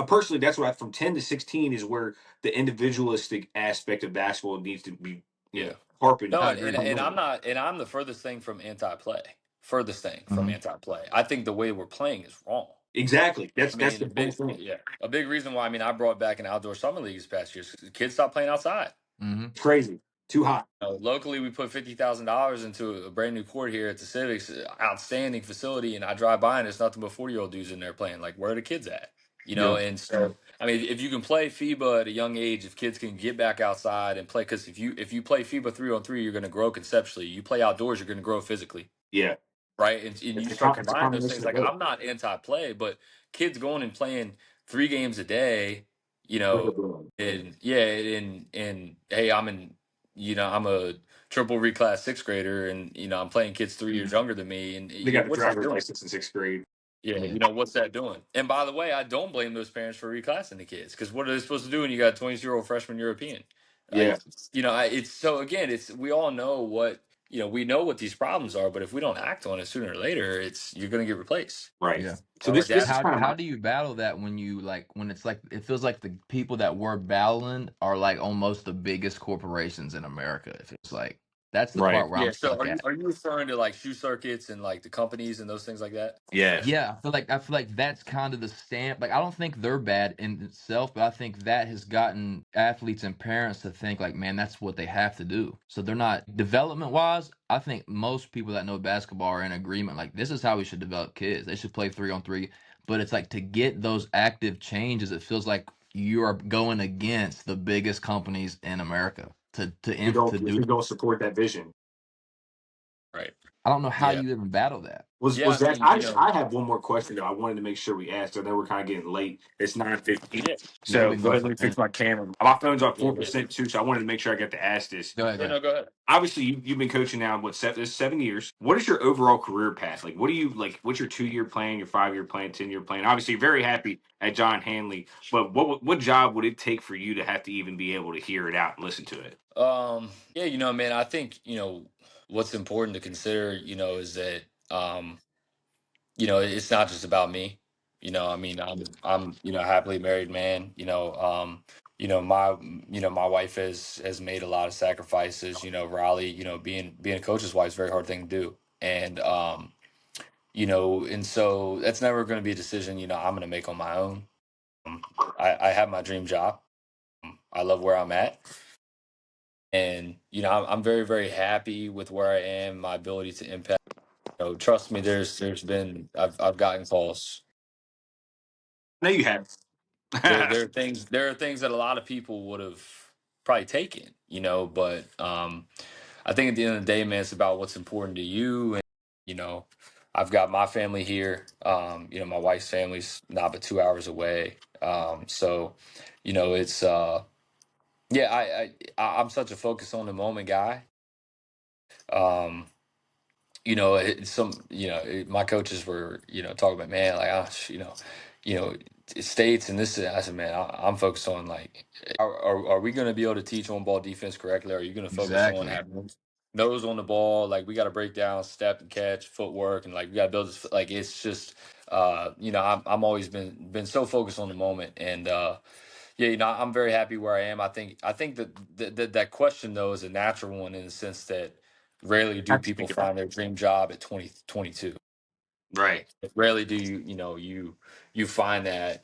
personally, that's what from 10 to 16 is where the individualistic aspect of basketball needs to be,
yeah.
harping.
No,
I
and,
agree.
and I'm not, and I'm the furthest thing from anti-play. Furthest thing from
Hmm.
anti-play. I think the way we're playing is wrong.
Exactly.
I
That's
mean,
the whole thing.
a big reason why I brought back an outdoor summer league this past year. Is 'cause kids stopped playing outside.
Hmm.
It's crazy. Too hot.
Locally, we put $50,000 into a brand new court here at the Civics, outstanding facility, and I drive by and there's nothing but 40-year-old dudes in there playing. Like, where are the kids at?
Yeah.
And so if you can play FIBA at a young age, if kids can get back outside and play, because if you play FIBA 3-on-3, you're going to grow conceptually. You play outdoors, you're going to grow physically,
Yeah.
right? And you
It's
start
it's a
combining those
combination
things.
of
Like,
both.
I'm not anti-play, but kids going and playing 3 games a day,
With the blood.
and yeah, and hey, I'm a triple reclass sixth grader, and I'm playing kids 3 years younger than me, and
They got the
what's that
driver's
doing?
license in 6th grade.
Yeah,
Yeah.
what's that doing? And by the way, I don't blame those parents for reclassing the kids, because what are they supposed to do when you got a 22-year-old freshman European?
Yeah.
Like, it's so again, it's we all know what we know what these problems are, but if we don't act on it sooner or later, you're going to get replaced.
Right.
Yeah.
So
Like
this
that's
is kind of
How
my
do you battle that when you like when it's like it feels like the people that we're battling are like almost the biggest corporations in America. If it's like that's the
right.
part where I'm
yeah. So
stuck at.
are you referring to like shoe circuits and like the companies and those things like that?
Yes.
Yeah, I feel like that's kind of the stamp. Like I don't think they're bad in itself, but I think that has gotten athletes and parents to think like, man, that's what they have to do. So they're not development wise. I think most people that know basketball are in agreement. Like this is how we should develop kids. They should play 3-on-3. But it's like to get those active changes, it feels like you are going against the biggest companies in America to
If
do.
we don't support that vision.
Right.
I don't know how
Yeah.
you even battle that.
Yeah.
Was that I have one more question though. I wanted to make sure we asked. I know we're kind of getting late. It's 9:15.
Yeah.
Yeah,
So
we can
go
go
ahead
for
and
a
fix
minute.
my camera. My phone's on
Yeah.
4% too, so I wanted to make sure I got to ask this.
Go ahead, go
Yeah. No,
ahead.
go ahead.
Obviously, you've been coaching now what 7 years. What is your overall career path? Like, what do you like? What's your 2 year plan, your 5 year plan, 10 year plan? Obviously, you're very happy at John Handley, but what job would it take for you to have to even be able to hear it out and listen to it?
Yeah, man, I think, what's important to consider, is that, it's not just about me. I'm a happily married man. My wife has made a lot of sacrifices. Raleigh, being a coach's wife is a very hard thing to do. And so that's never going to be a decision, I'm going to make on my own. I have my dream job. I love where I'm at. And I'm very, very happy with where I am, my ability to impact. Trust me, there's been I've gotten calls.
I know you have.
there are things that a lot of people would have probably taken, but I think at the end of the day, man, it's about what's important to you. And you know, I've got my family here. My wife's family's not but 2 hours away. So it's yeah, I'm such a focus on the moment guy. Um, my coaches were, talking about, man, like, you know, states and this. I said, man, I'm focused on, like, are we going to be able to teach on ball defense correctly? Are you going to focus on
Exactly.
having nose on the ball? Like, we got to break down step and catch, footwork, and like we got to build this. Like, it's just, I'm always been so focused on the moment, and yeah, I'm very happy where I am. I think that question though is a natural one in the sense that rarely do
Have to
people
think about
find their dream job at 2022.
it. Right.
Rarely do you find that,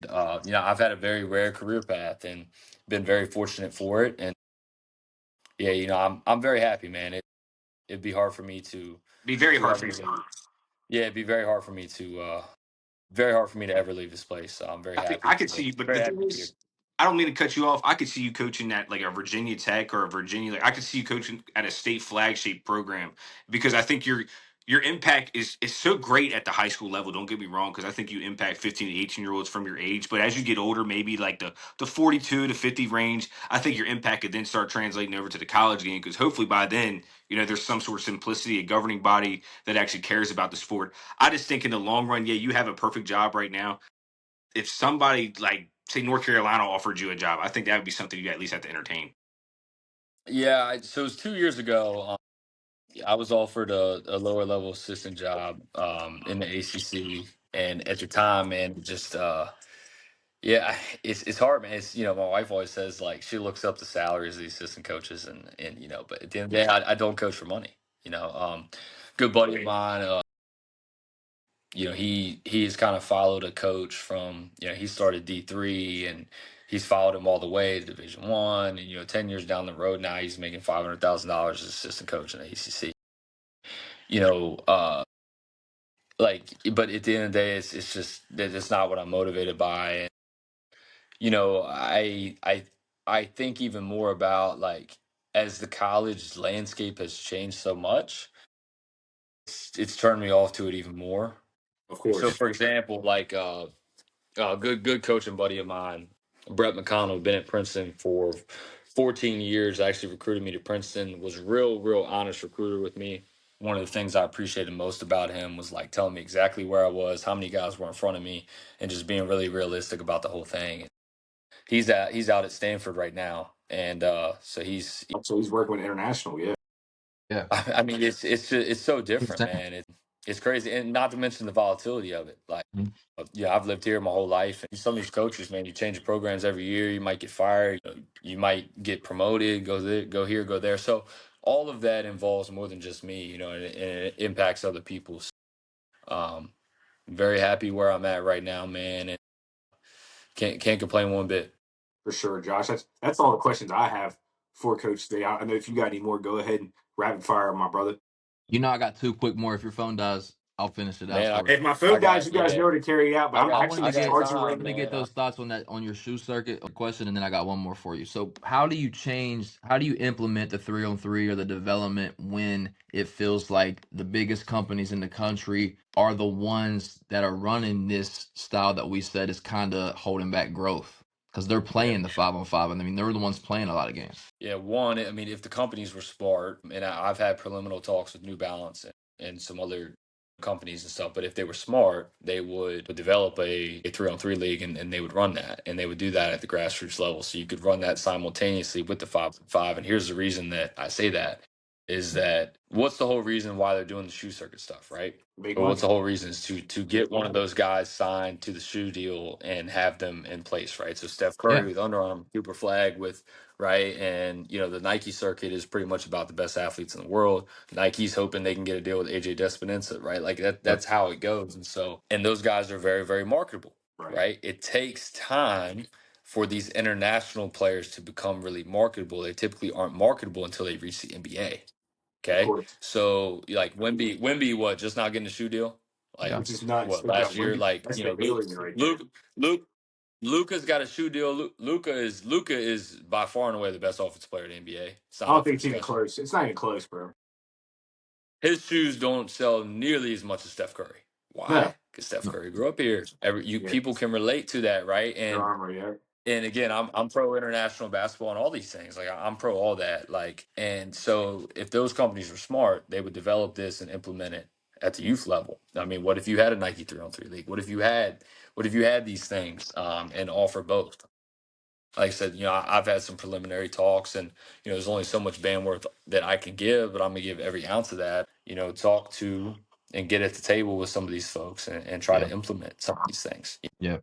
I've had a very rare career path and been very fortunate for it. And yeah, I'm very happy, man. It'd be hard for me
Be very
to
hard for
ever
you.
yeah, it'd be very hard for me to ever leave this place. So I'm
I could see you, but
very
the
happy
thing
to be here.
is, I don't mean to cut you off. I could see you coaching at like a Virginia Tech or a Virginia. Like I could see you coaching at a state flagship program because I think your impact is so great at the high school level. Don't get me wrong, because I think you impact 15 to 18-year-olds from your age. But as you get older, maybe like the 42 to 50 range, I think your impact could then start translating over to the college game because hopefully by then, there's some sort of simplicity, a governing body that actually cares about the sport. I just think in the long run, yeah, you have a perfect job right now. If somebody like say North Carolina offered you a job, I think that would be something you at least have to entertain.
Yeah, so it was 2 years ago. I was offered a lower level assistant job in the ACC, and at the time, man, just yeah, it's hard, man. It's my wife always says like she looks up the salaries of the assistant coaches, and but at the end of the day, I don't coach for money. Good buddy of mine, he's kind of followed a coach from he started D3 and he's followed him all the way to Division 1, and 10 years down the road now he's making $500,000 as assistant coach in the ACC. You know, like, but at the end of the day, it's just that it's not what I'm motivated by. And I think even more about, like, as the college landscape has changed so much, it's turned me off to it even more.
Of
So,
course.
for example, like good coaching buddy of mine, Brett McConnell, been at Princeton for 14 years. Actually recruited me to Princeton. Was real honest recruiter with me. One of the things I appreciated most about him was like telling me exactly where I was, how many guys were in front of me, and just being really realistic about the whole thing. He's out at Stanford right now, and so he's.
So he's working with international, yeah.
Yeah.
I mean, it's so different,
Insane.
man. It's crazy, and not to mention the volatility of it. Like,
Mhm.
yeah, I've lived here my whole life, and some of these coaches, man, you change your programs every year. You might get fired. You might get promoted. Go there, go here, go there. So all of that involves more than just me, and it impacts other people. So, very happy where I'm at right now, man, and can't complain one bit.
For sure, Josh. That's all the questions I have for Coach today. I know if you got any more, go ahead and rapid fire, my brother.
I got two quick more. If your phone dies, I'll finish it
Man,
afterwards.
If my
I
phone dies,
got
you guys
yeah,
know to carry it out. But
I
I'm
I
got
wanted
actually
to
I got
get
charging
I
right
time,
want to
now.
get
man.
those thoughts on your shoe circuit question, and then I got one more for you. So, how do you implement the 3-on-3 or the development when it feels like the biggest companies in the country are the ones that are running this style that we said is kind of holding back growth because they're
Yeah.
playing the 5-on-5, and I mean they're the ones playing a lot of games.
Yeah, one, I mean, if the companies were smart, and I've had preliminary talks with New Balance and some other companies and stuff, but if they were smart, they would develop a 3-on-3 league, and they would run that, and they would do that at the grassroots level. So you could run that simultaneously with the 5-on-5. And here's the reason that I say that is that what's the whole reason why they're doing the shoe circuit stuff, right?
Make
Or what's
money.
the whole reason is to get one of those guys signed to the shoe deal and have them in place, right? So Steph Curry
Yeah,
with Under Armour, Cooper Flag with right? And the Nike circuit is pretty much about the best athletes in the world. Nike's hoping they can get a deal with AJ Despinenza, right? Like
yep,
that's how it goes. And those guys are very, very marketable,
Right.
right? It takes time for these international players to become really marketable. They typically aren't marketable until they reach the NBA.
Of
Okay.
course.
So like Wimby, what, just not getting a shoe deal?
yeah.
Like
Which is nuts.
what, last year? Like,
That's the
Luke,
alien right there.
Luke, Luke. Luka's got a shoe deal. Luka is by far and away the best offensive player in the NBA. It's
I
not
don't
up for
think it's even
discussion.
close. It's not even close, bro.
His shoes don't sell nearly as much as Steph Curry.
No.
Why? Because Steph Curry grew up here. You
Yeah.
people can relate to that, right?
Their armor, yeah.
And again, I'm pro international basketball and all these things. Like I'm pro all that. Like, and so if those companies were smart, they would develop this and implement it at the youth level. I mean, what if you had a Nike 3-on-3 league? What if you had these things and offer both? Like I said, I've had some preliminary talks, and there's only so much bandwidth that I can give, but I'm gonna give every ounce of that. Talk to and get at the table with some of these folks and try to implement some of these things.
Yeah.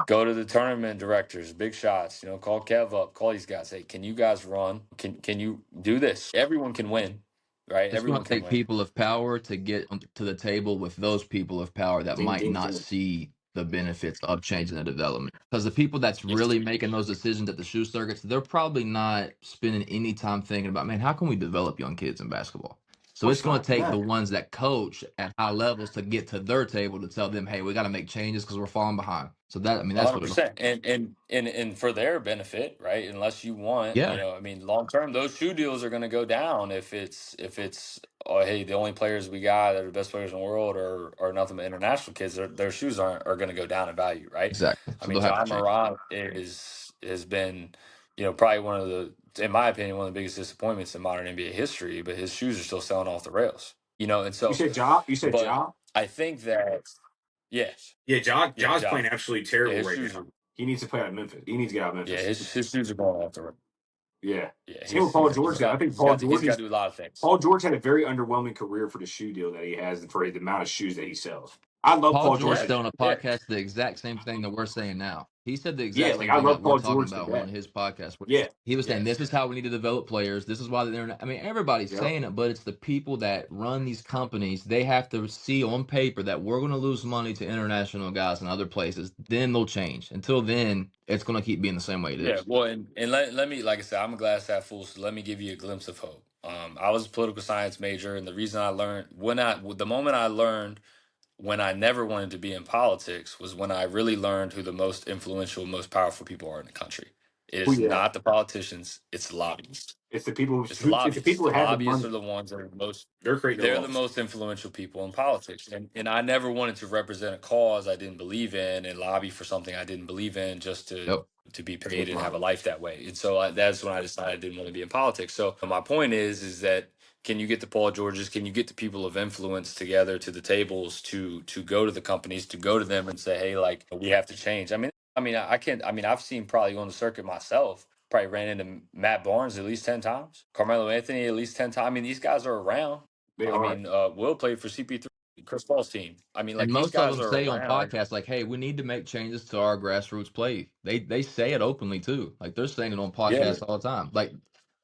Go to the tournament directors, big shots. Call Kev up, call these guys. Hey, can you guys run? Can you do this? Everyone can win, right?
It's going
Everyone
to
can
take
win.
people of power to get to the table with those people of power that
Ding,
might
ding,
not
ding.
see the benefits of changing the development. Because the people that's really making those decisions at the shoe circuits, they're probably not spending any time thinking about, man, how can we develop young kids in basketball?
Of
So it's
course
going to
not.
take the
No.
ones that coach at high levels to get to their table to tell them, hey, we got to make changes because we're falling behind. So that's what it'll.
100%. And for their benefit, right? Unless you want,
Yeah,
I mean, long term, those shoe deals are going to go down if it's oh hey, the only players we got that are the best players in the world are nothing but international kids. Their shoes are going to go down in value, right?
exactly.
I
So
mean,
they'll have to
John
change.
Moran has been, probably one of the, in my opinion, one of the biggest disappointments in modern NBA history. But his shoes are still selling off the rails, and
You
so,
said Ja? You said
but
Ja?
I think that yes,
Yeah,
yeah,
Ja's
Ja,
playing absolutely
yeah,
terrible
his
right
shoes
now.
are.
He needs to play out of Memphis. He needs to get out of
Yeah,
Memphis.
his shoes are going off the rails.
Yeah.
Yeah,
Same with Paul
he's
George. I
got
think
he's got he's got to do a lot of things.
Paul George had a very underwhelming career for the shoe deal that he has and for the amount of shoes that he sells. I love
Paul
Paul
George
George.
Yeah,
said on a
yeah,
podcast the exact same thing that we're saying now. He said the
Yeah,
exact
like
same
I
thing
love
that we're
Paul
talking
George to
about on one
death.
of his podcasts.
Yeah.
He was saying
yes.
this is how we need to develop players. This is why the internet. I mean, everybody's
Yep.
saying it, but it's the people that run these companies. They have to see on paper that we're going to lose money to international guys in other places. Then they'll change. Until then, it's going to keep being the same way it
Yeah,
is.
well, and let me, like I said, I'm a glass half full, so let me give you a glimpse of hope. I was a political science major, and the reason I learned the moment I learned when I never wanted to be in politics was when I really learned who the most influential, most powerful people are in the country. It
Oh
is
yeah.
not the politicians; it's the lobbyists.
It's the people
It's the
who it's the
lobbyists.
people
The
who have the
lobbyists
money.
are the ones that are the most.
They're creating the
They're the
laws.
most influential people in politics, and I never wanted to represent a cause I didn't believe in and lobby for something I didn't believe in just to
Yep.
be paid
Make
and have a
money.
life that way. And so that's when I decided I didn't want to be in politics. So my point is that can you get the Paul Georges? Can you get the people of influence together to the tables to go to the companies, to go to them and say, hey, like we have to change. I can't. I mean, I've seen probably on the circuit myself. Probably ran into Matt Barnes at least 10 times, Carmelo Anthony at least 10 times. I mean, these guys are around.
They
I
are.
mean, Will played for CP3, Chris Paul's team. I mean,
And
like these
most of
guys
them
are
say on
around.
podcasts, like, "Hey, we need to make changes to our grassroots play." They say it openly too. Like they're saying it on
Yeah,
podcasts all the time. Like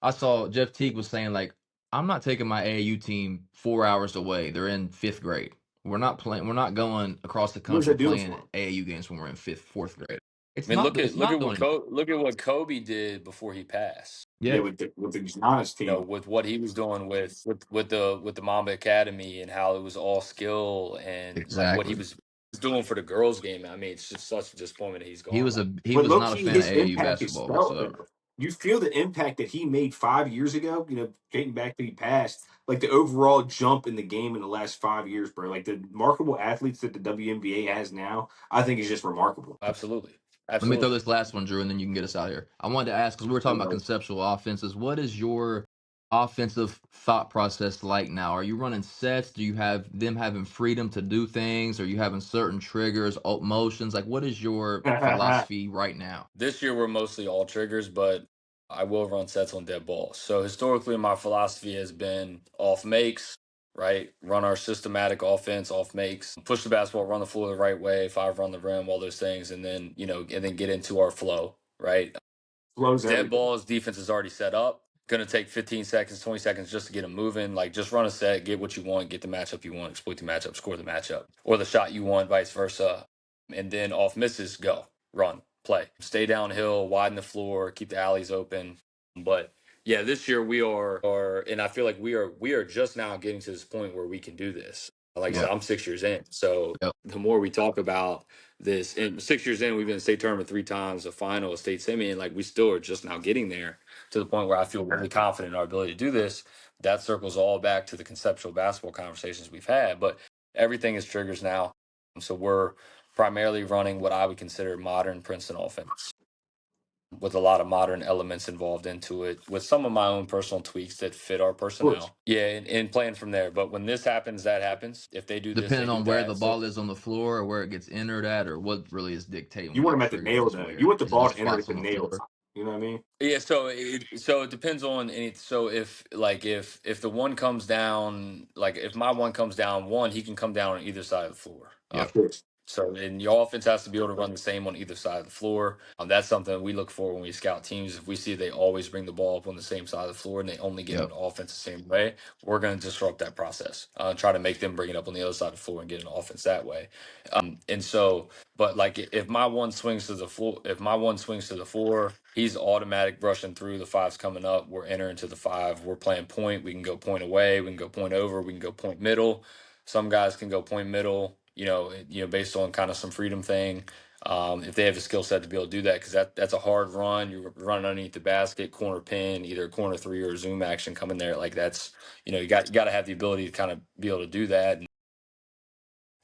I saw Jeff Teague was saying, like, "I'm not taking my AAU team 4 hours away. They're in fifth grade. We're not playing. We're not going across the
What is
country
that doing
playing
for him?
AAU games when we're in fifth, fourth grade.
I mean, look
It's
at
not doing anything.
Look at what Kobe did before he passed.
Yeah,
Yeah,
with the Giannis team.
With what he was doing with the Mamba Academy and how it was all skill and like what he
exactly.
was doing for the girls game. I mean, it's just such a disappointment that he's gone. Like,
He
But
was
low
not a
key,
fan of
his
AAU
impact is
basketball
felt
whatsoever.
though. You feel the impact that he made 5 years ago, dating back to he passed, like the overall jump in the game in the last 5 years, bro. Like the remarkable athletes that the WNBA has now, I think is just remarkable.
absolutely,
Let me throw
absolutely.
this last one, Drew, and then you can get us out of here. I wanted to ask because we were talking about conceptual offenses. What is your offensive thought process like now? Are you running sets? Do you have them having freedom to do things? Are you having certain triggers, motions? Like, what is your philosophy right now?
This year we're mostly all triggers, but I will run sets on dead balls. So historically, my philosophy has been off makes, right? Run our systematic offense off makes, push the basketball, run the floor the right way, five run the rim, all those things, and then and then get into our flow, right?
Flows
Dead
everything.
balls, defense is already set up. Going to take 15 seconds, 20 seconds just to get them moving. Like just run a set, get what you want, get the matchup you want, exploit the matchup, score the matchup, or the shot you want, vice versa. And then off misses, go, run, play, stay downhill, widen the floor, keep the alleys open. But yeah, this year and I feel like we are just now getting to this point where we can do this. Like I
Yeah.
said, I'm 6 years in. So
Yep.
the more we talk about this. And 6 years in, we've been in the state tournament 3 times, a final, a state semi, and like we still are just now getting there to the point where I feel really confident in our ability to do this. That circles all back to the conceptual basketball conversations we've had, but everything is triggers now. So we're primarily running what I would consider modern Princeton offense with a lot of modern elements involved into it, with some of my own personal tweaks that fit our
Of course.
personnel. Yeah, and playing from there. But when this happens, that happens. If they do this, they
Depending
do
on where the
that. So
ball is on the floor or where it gets entered at, or what really is dictating
You
when
want
it
them at the
triggers
nail,
this
though.
way,
You
or
want the
is it
ball
just
to enter at
spots
the
on the
nail
floor?
time. You know what I mean?
yeah, so it depends on any. So if the one comes down, like if my one comes down, one he can come down on either side of the floor.
Yep.
Of course.
So, and your offense has to be able to run the same on either side of the floor. That's something we look for when we scout teams. If we see they always bring the ball up on the same side of the floor and they only get
Yep.
into offense the same way, we're going to disrupt that process. Try to make them bring it up on the other side of the floor and get an offense that way. And so, but like if my one swings to the floor, he's automatic brushing through the fives coming up. We're entering to the five. We're playing point. We can go point away. We can go point over. We can go point middle. Some guys can go point middle, based on kind of some freedom thing. If they have the skill set to be able to do that, because that's a hard run. You're running underneath the basket, corner pin, either corner three or zoom action coming there. Like that's, you got to have the ability to kind of be able to do that.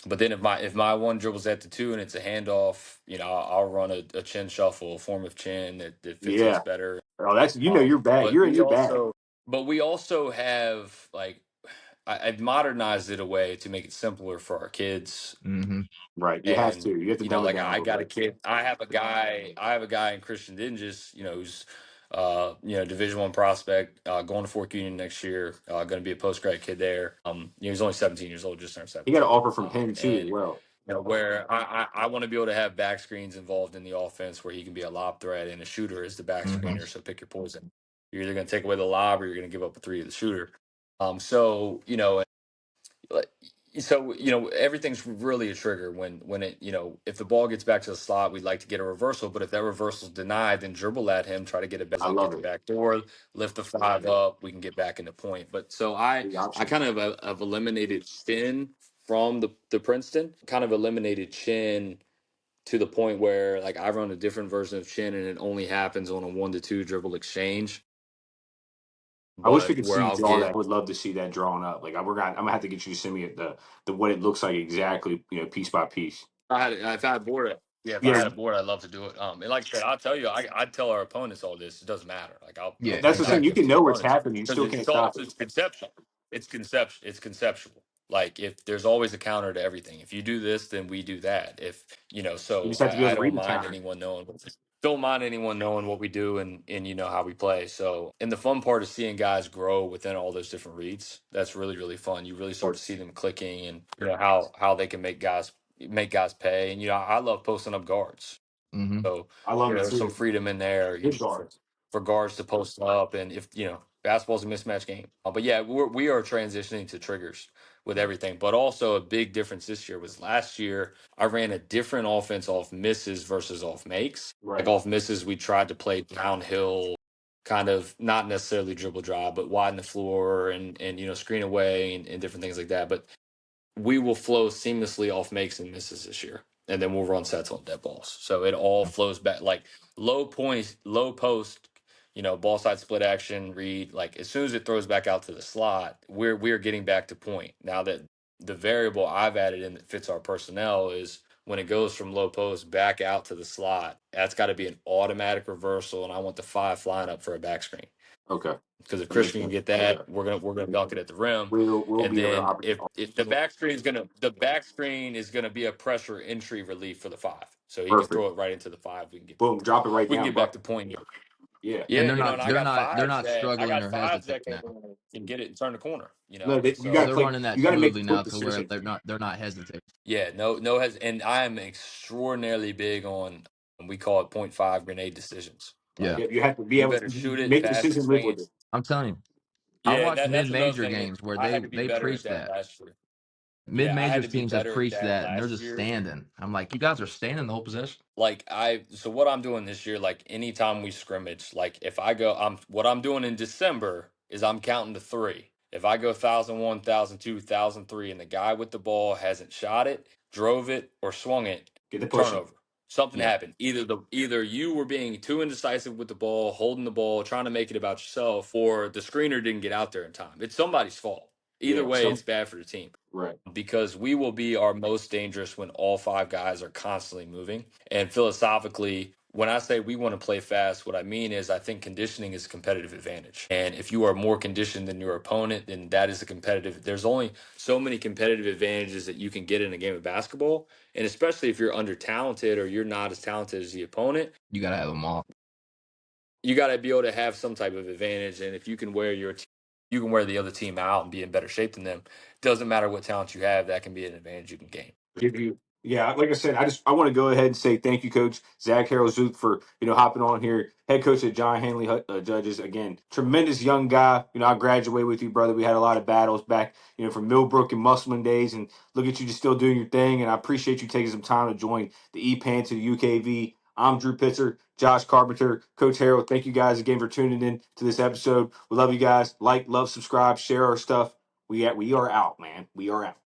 But then if my one dribbles at the two and it's a handoff, I'll run a chin shuffle, a form of chin that fits us
Yeah.
better.
Oh, that's you're bad.
But
You're in
we
your bag.
also but we also have like I've modernized it a way to make it simpler for our kids.
Mm-hmm.
Right. You have to.
And
You have to dumb it
like
down a
I
little
got a
bit.
kid. I have a guy in Christian Dinges, who's Division 1 prospect, going to Fork Union next year, going to be a post grad kid there. He's only 17 years old, just turned
He got an
17.
offer from Penn too as
And
well.
where I want to be able to have back screens involved in the offense where he can be a lob threat and a shooter is the back
Mm-hmm.
screener. So pick your poison. You're either going to take away the lob or you're going to give up a three to the shooter. Like, so everything's really a trigger when it if the ball gets back to the slot, we'd like to get a reversal, but if that reversal is denied, then dribble at him, try to get it back
I
up, get
love
the
it.
back door, lift the five up, we can get back into point. But so I
The
I
options.
kind of have eliminated chin from the Princeton, kind of eliminated chin to the point where like I run a different version of chin and it only happens on a 1-to-2 dribble exchange,
I wish we
but
could
where
see you
I'll
draw that.
get
I would love to see that drawn up. Like I'm gonna have to get you to send me the what it looks like exactly, piece by piece.
if I had a board, yeah, if I
Yeah,
had a board, I'd love to do it. And like I said, I'll tell you, I'd tell our opponents all this. It doesn't matter. Like I'll
Yeah,
bring
that's the
back
thing. You
exactly.
this
can
to the
know what's
opponents
happening. You
because
still
it's
can't
all
stop it.
it's conceptual. It's conceptual. Like if there's always a counter to everything. If you do this, then we do that. If
You
so
just have to be able
I
to read
don't
the
mind
counter.
anyone knowing what we do and how we play. So and the fun part is seeing guys grow within all those different reads. That's really, really fun. You really start to see them clicking and how they can make guys pay. And I love posting up guards.
Mm-hmm.
So
I love it
there's some
too.
freedom in there,
Good guards.
for guards to post up, and if basketball's a mismatch game. But yeah, we are transitioning to triggers with everything. But also a big difference this year was last year I ran a different offense off misses versus off makes. Like
Right.
off misses, we tried to play downhill, kind of not necessarily dribble drive, but widen the floor and screen away and different things like that. But we will flow seamlessly off makes and misses this year. And then we'll run sets on dead balls. So it all flows back like low points, low post, ball side split action, read. Like as soon as it throws back out to the slot, we're getting back to point. Now that the variable I've added in that fits our personnel is when it goes from low post back out to the slot, that's got to be an automatic reversal. And I want the five flying up for a back screen.
Okay.
Because if
That makes
Christian can
sense.
get
Okay.
that, we're gonna dunk it at the rim.
We'll
And
be able to
then
operate.
if the back screen is gonna be a pressure entry relief for the five, so he can
Perfect.
throw it right into the five.
Boom. Drop it right
We can
down,
get back
bucket.
to point.
Yeah.
And
Yeah,
they're
and I
they're
got
not they're
fives
not
that
struggling or hesitating now.
can get it and turn the corner.
No, you
So
gotta
they're
play.
running that
You gotta make
smoothly now
quick
to where
decisions.
they're not hesitating.
Yeah, no has, and I am extraordinarily big on we call it point five grenade decisions.
Yeah.
Like
You have to be
you
able
better
to
shoot it,
make
pass it,
decisions, live
swing
with
it.
it.
I'm telling you. I
Yeah, and
watched
that's another
mid-major
thing that
games where
I had to be
they
better at
preach
that
that.
last year. Yeah, I had
Mid-majors
to be
teams have
better at
preached
that
that, and they're
last
just
year.
standing. I'm like, you guys are standing the whole possession.
So what I'm doing this year, like anytime we scrimmage, like if I go, what I'm doing in December is I'm counting to three. If I go 1,001, 1,002, 1,003, and the guy with the ball hasn't shot it, drove it, or swung it,
Get the pushing.
turnover. Something
Yeah.
happened. Either you were being too indecisive with the ball, holding the ball, trying to make it about yourself, or the screener didn't get out there in time. It's somebody's fault. Either
Yeah.
way, it's bad for the team.
Right.
Because we will be our most dangerous when all five guys are constantly moving. And philosophically, when I say we want to play fast, what I mean is I think conditioning is a competitive advantage. And if you are more conditioned than your opponent, then that is a competitive. There's only so many competitive advantages that you can get in a game of basketball. And especially if you're under talented or you're not as talented as the opponent,
You gotta have them all.
you got to be able to have some type of advantage. And if you can wear you can wear the other team out and be in better shape than them. Doesn't matter what talent you have, that can be an advantage you can gain.
Give you, yeah, like I said, I want to go ahead and say thank you, Coach Zach Harrell-Zook, for hopping on here. Head coach at John Handley Judges. Again, tremendous young guy. I graduated with you, brother. We had a lot of battles back, from Millbrook and Musselman days, and look at you just still doing your thing. And I appreciate you taking some time to join the EPAN to the UKV. I'm Drew Pitzer, Josh Carpenter, Coach Harrell. Thank you guys again for tuning in to this episode. We love you guys. Like, love, subscribe, share our stuff. We are out, man. We are out.